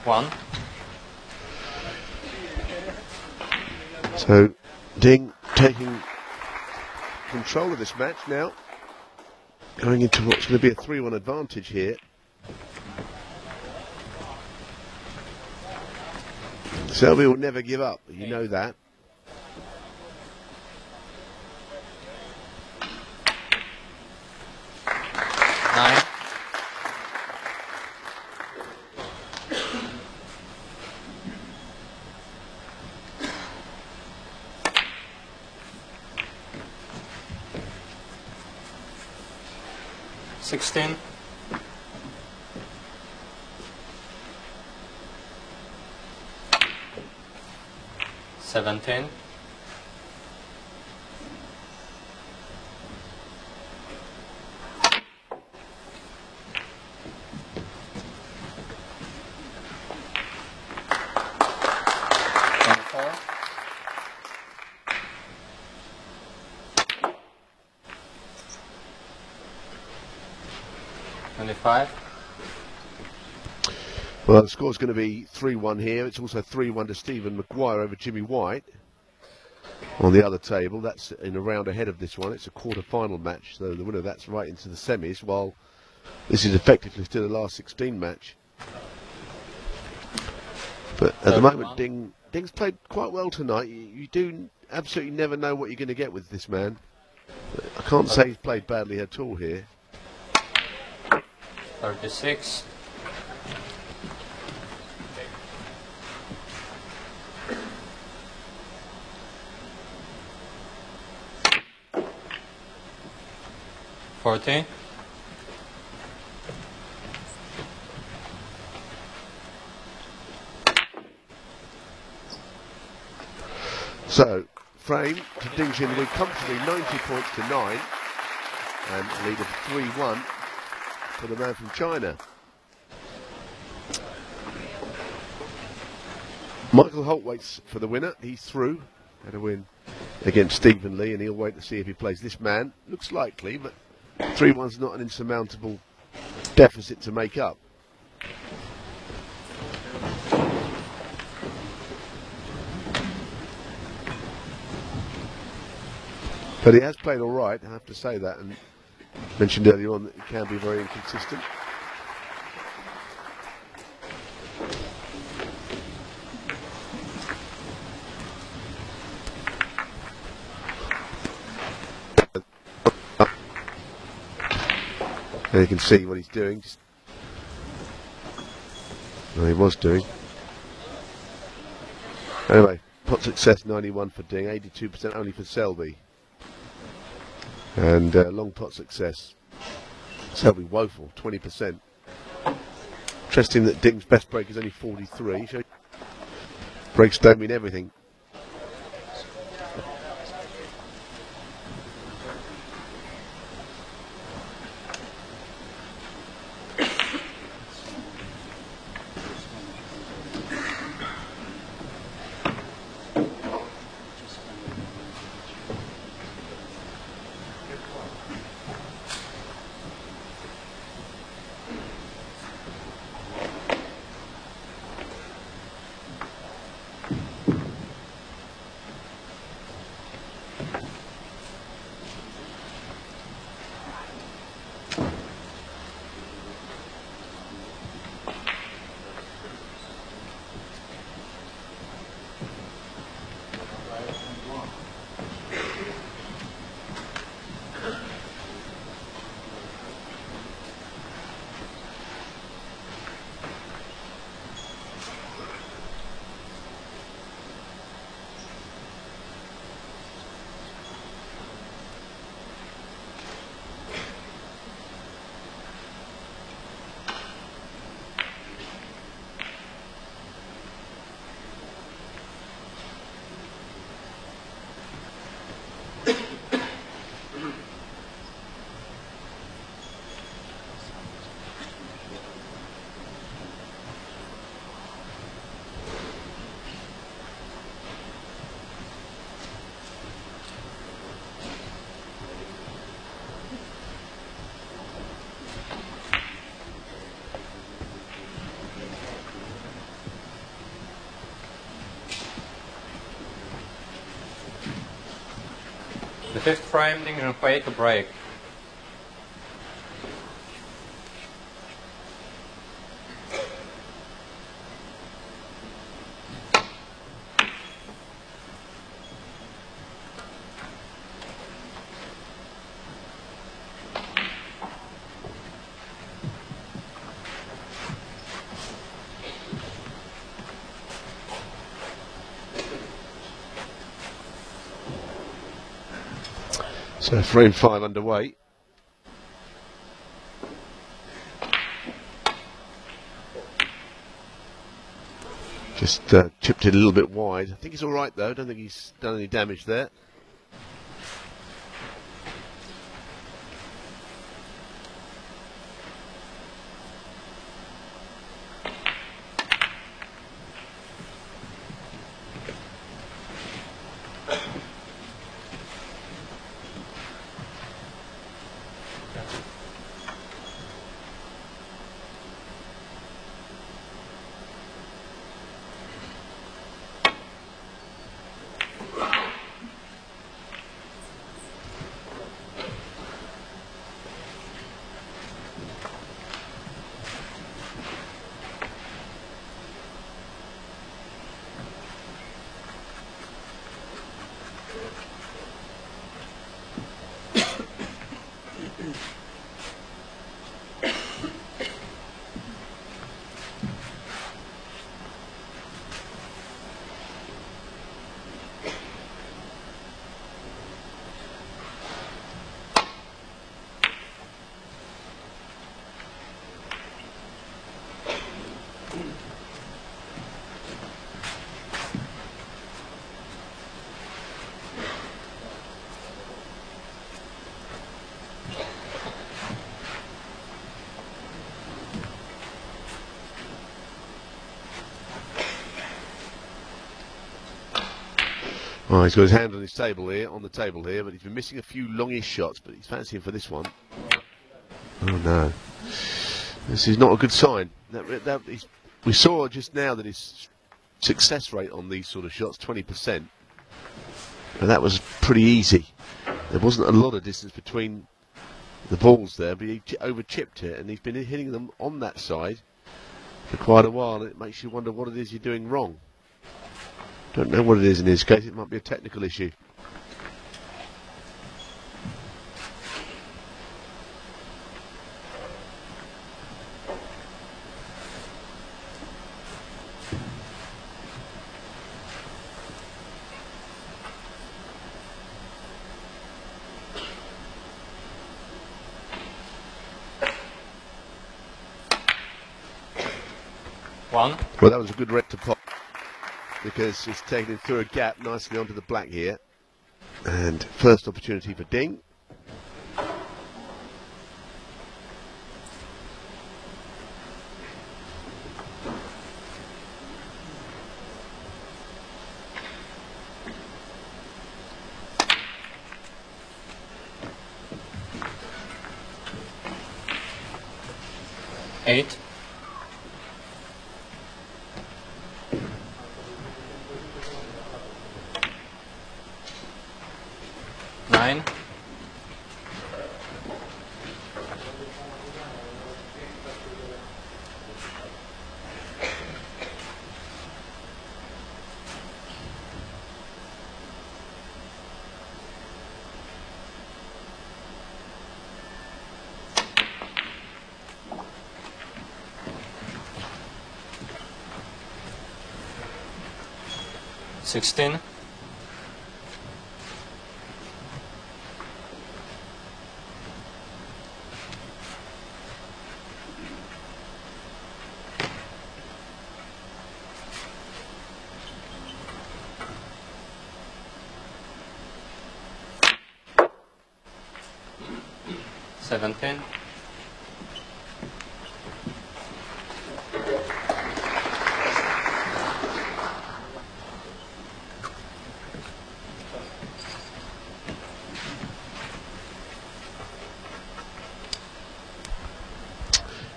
[SPEAKER 2] One.
[SPEAKER 1] So Ding taking control of this match now, going into what's going to be a 3-1 advantage here. Selby will never give up, you know that.
[SPEAKER 2] 16. 17. 24. 25.
[SPEAKER 1] Well, the score's going to be 3-1 here. It's also 3-1 to Stephen Maguire over Jimmy White on the other table. That's in a round ahead of this one. It's a quarter-final match, so the winner of that's right into the semis, while this is effectively still the last 16 match. But at the moment, Ding's played quite well tonight. You do absolutely never know what you're going to get with this man. I can't say he's played badly at all here.
[SPEAKER 2] 36. 40.
[SPEAKER 1] So, frame to Ding's in the lead comfortably, 90 points to 9, and a lead of 3-1 for the man from China. Michael Holt waits for the winner. He's through. Had a win against Stephen Lee, and he'll wait to see if he plays this man. Looks likely, but 3-1's not an insurmountable deficit to make up. But he has played all right, I have to say that, and mentioned earlier on that he can be very inconsistent. And you can see what he's doing. Well, he was doing. Anyway, pot success 91 for Ding, 82% only for Selby. And long pot success. Selby woeful, 20%. Interesting that Ding's best break is only 43. So breaks don't mean everything.
[SPEAKER 2] The fifth frame, Ding and Hui to break.
[SPEAKER 1] So frame 5 underway. Just chipped it a little bit wide. I think he's all right though. Don't think he's done any damage there. Oh, he's got his hand on his table here, but he's been missing a few longish shots, but he's fancying for this one. Oh no. This is not a good sign. We saw just now that his success rate on these sort of shots, 20%. And that was pretty easy. There wasn't a lot of distance between the balls there, but he over-chipped it, and he's been hitting them on that side for quite a while, and it makes you wonder what it is you're doing wrong. Don't know what it is in his case. It might be a technical issue.
[SPEAKER 2] One.
[SPEAKER 1] Well, that was a good red to pop, because it's taken him through a gap nicely onto the black here. And first opportunity for Ding.
[SPEAKER 2] Eight. 9. 16. 17.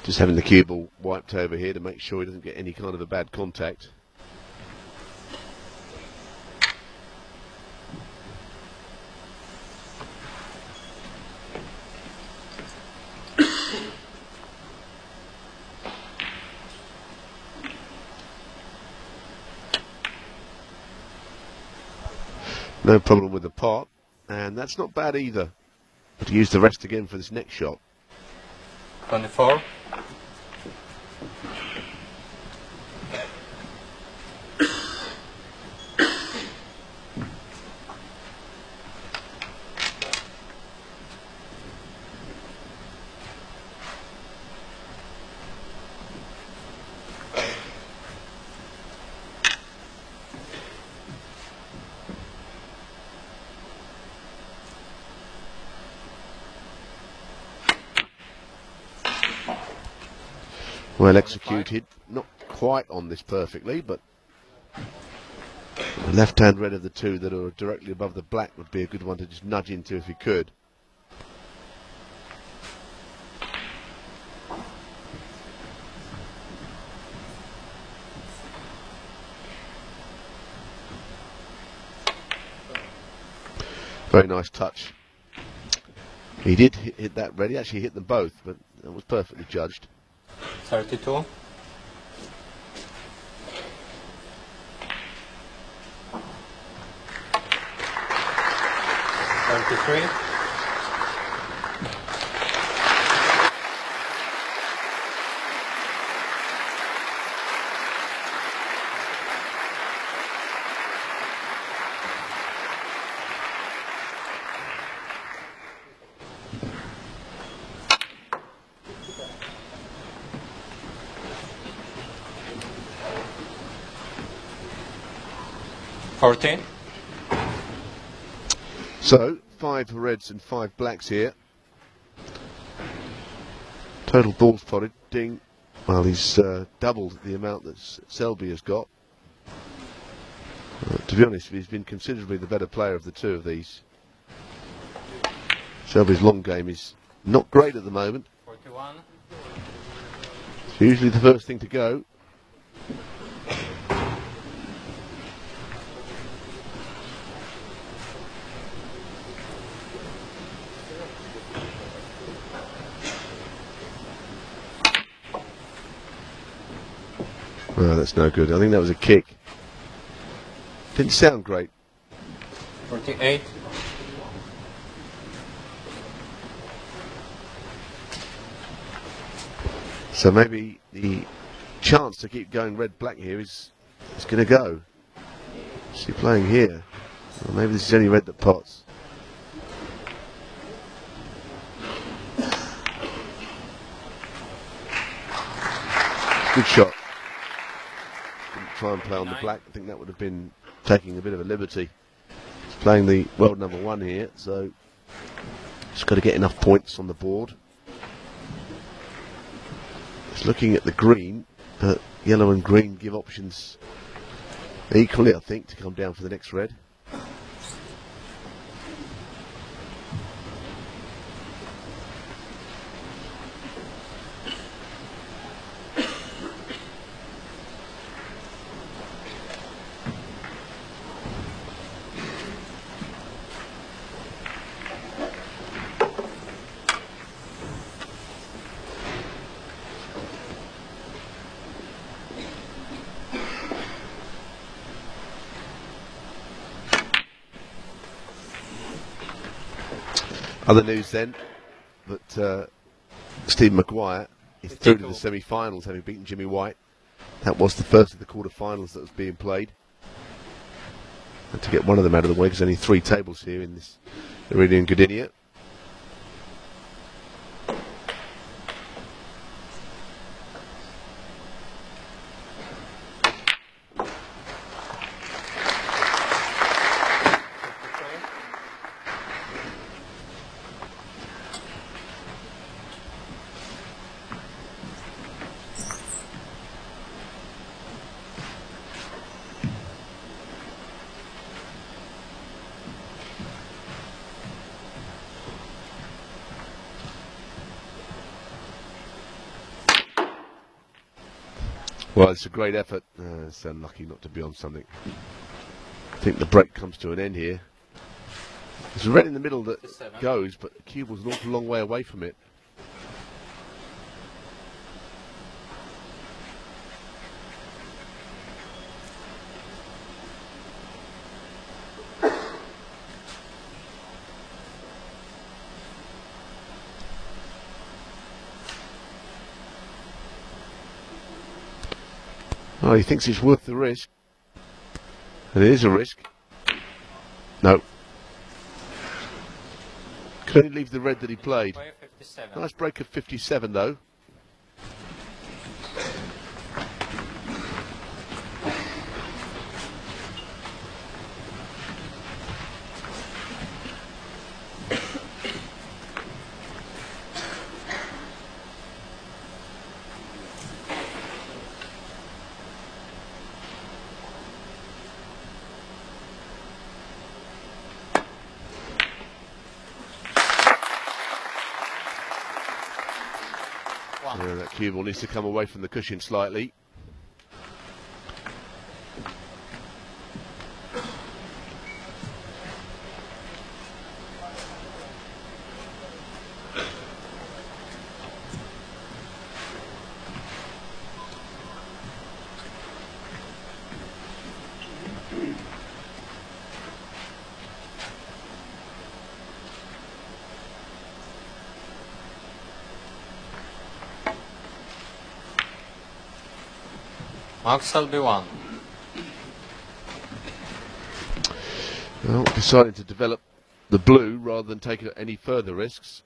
[SPEAKER 1] 'Just having the cue ball wiped over here to make sure he doesn't get any kind of a bad contact. No problem with the pot, and that's not bad either. But to use the rest again for this next shot.
[SPEAKER 2] 24.
[SPEAKER 1] Well executed, not quite on this perfectly, but the left-hand red of the two that are directly above the black would be a good one to just nudge into if he could. Very nice touch. He did hit that red. He actually hit them both, but that was perfectly judged.
[SPEAKER 2] 32. 33. 14.
[SPEAKER 1] So, 5 reds and 5 blacks here. Total balls spotted. Ding. Well, he's doubled the amount that Selby has got. To be honest, he's been considerably the better player of the two of these. Selby's long game is not great at the moment.
[SPEAKER 2] 41.
[SPEAKER 1] It's usually the first thing to go. Oh, that's no good. I think that was a kick. Didn't sound great.
[SPEAKER 2] 48.
[SPEAKER 1] So maybe the chance to keep going red-black here is going to go. Is he playing here? Well, maybe this is only red that pots. Good shot. Didn't try and play on the black. I think that would have been taking a bit of a liberty. He's playing the world number 1 here, so just got to get enough points on the board. Just looking at the green, but yellow and green give options equally, I think, to come down for the next red. Other news then, that Steve Maguire is through to the semi-finals, having beaten Jimmy White. That was the first of the quarter-finals that was being played. And to get one of them out of the way, because only 3 tables here in this arena in Gdynia. Well, it's a great effort. It's unlucky not to be on something. I think the break comes to an end here. There's a red in the middle that goes, but the cue was an awful long way away from it. Oh, he thinks it's worth the risk. And it is a risk. No. Could only leave the red that he played. Nice break of 57 though. That cue ball needs to come away from the cushion slightly.
[SPEAKER 2] Mark Selby 1.
[SPEAKER 1] Well, decided to develop the blue rather than take any further risks.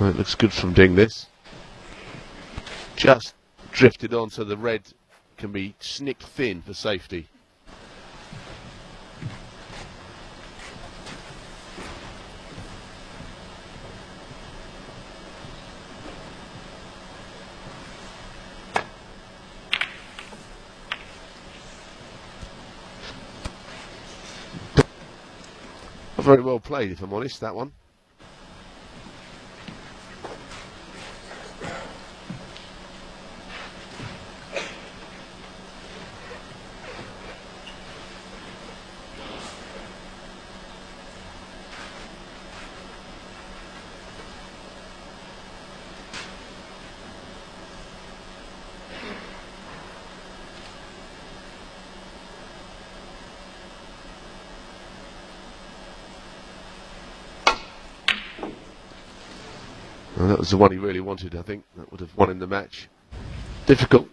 [SPEAKER 1] Well, it looks good from Ding, this. Just drifted on so the red can be snicked thin for safety. Not very well played, if I'm honest, that one. Well, that was the one he really wanted, I think. That would have won him the match. Difficult.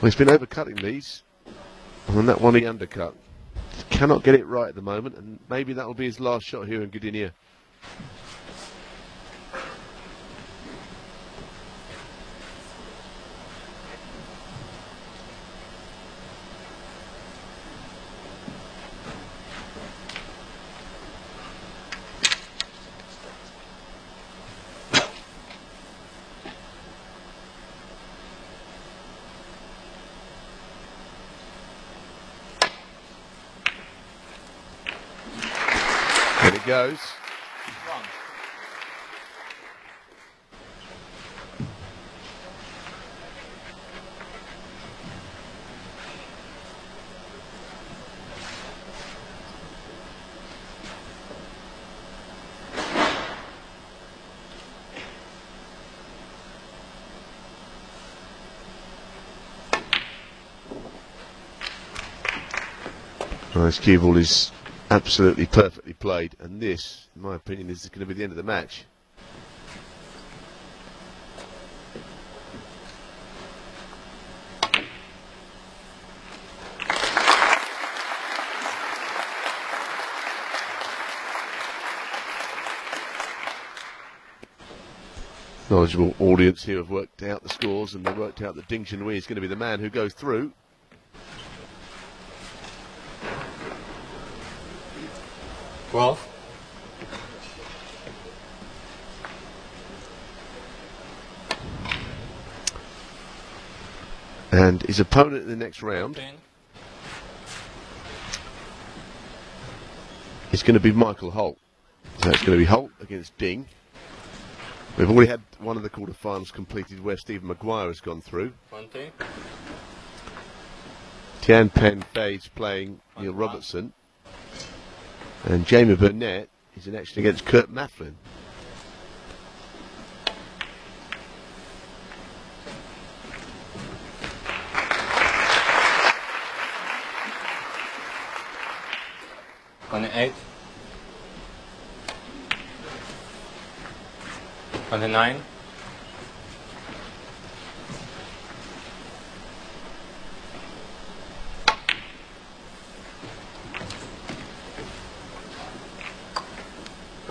[SPEAKER 1] Well, he's been overcutting these. And that one he undercut. Cannot get it right at the moment, and maybe that will be his last shot here in Gdynia. There it goes.
[SPEAKER 2] One.
[SPEAKER 1] Nice cue ball is absolutely perfectly played, and this, in my opinion, is going to be the end of the match. Knowledgeable audience here have worked out the scores, and they've worked out that Ding Junhui is going to be the man who goes through.
[SPEAKER 2] Well.
[SPEAKER 1] And his opponent in the next round
[SPEAKER 2] 14.
[SPEAKER 1] is going to be Michael Holt. So it's going to be Holt against Ding. We've already had one of the quarterfinals completed where Stephen Maguire has gone through.
[SPEAKER 2] 20.
[SPEAKER 1] Tian Pen Fei's playing Neil Robertson. And Jamie Burnett is in action against Kurt Mafflin.
[SPEAKER 2] On 8. 29. 30.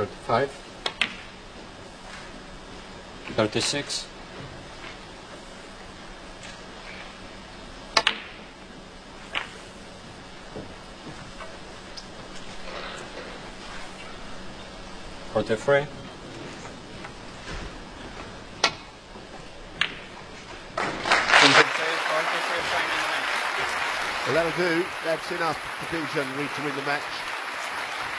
[SPEAKER 2] 35, 36, 43, 43
[SPEAKER 1] Well, that'll do. That's enough for Division to win the match.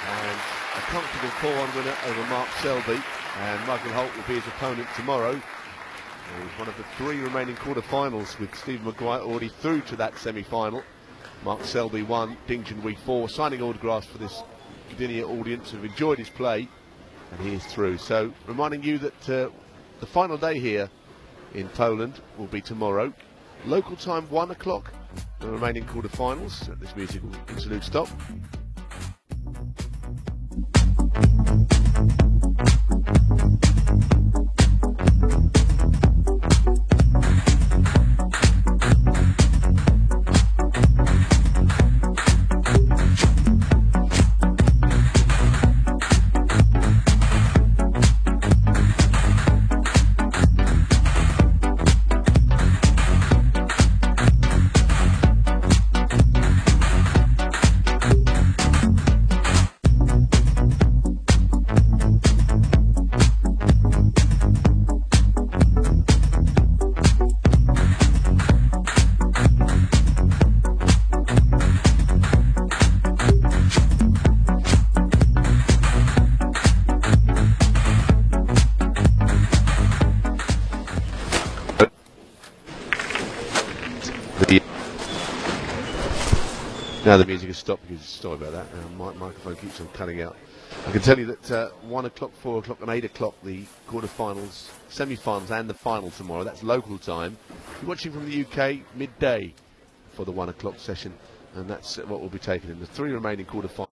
[SPEAKER 1] And a comfortable 4-1 winner over Mark Selby. And Michael Holt will be his opponent tomorrow. He's one of the 3 remaining quarter-finals, with Stephen Maguire already through to that semi-final. Mark Selby won Dingjan Week 4, signing autographs for this Gdynia audience who've enjoyed his play, and he is through. So, reminding you that the final day here in Poland will be tomorrow. Local time 1 o'clock, the remaining quarter-finals. This musical interlude stop. Now the music has stopped because, sorry about that, my microphone keeps on cutting out. I can tell you that 1 o'clock, 4 o'clock and 8 o'clock, the quarter-finals, semi-finals and the final tomorrow. That's local time. You're watching from the UK, midday for the 1 o'clock session, and that's what will be taken in the 3 remaining quarter-finals.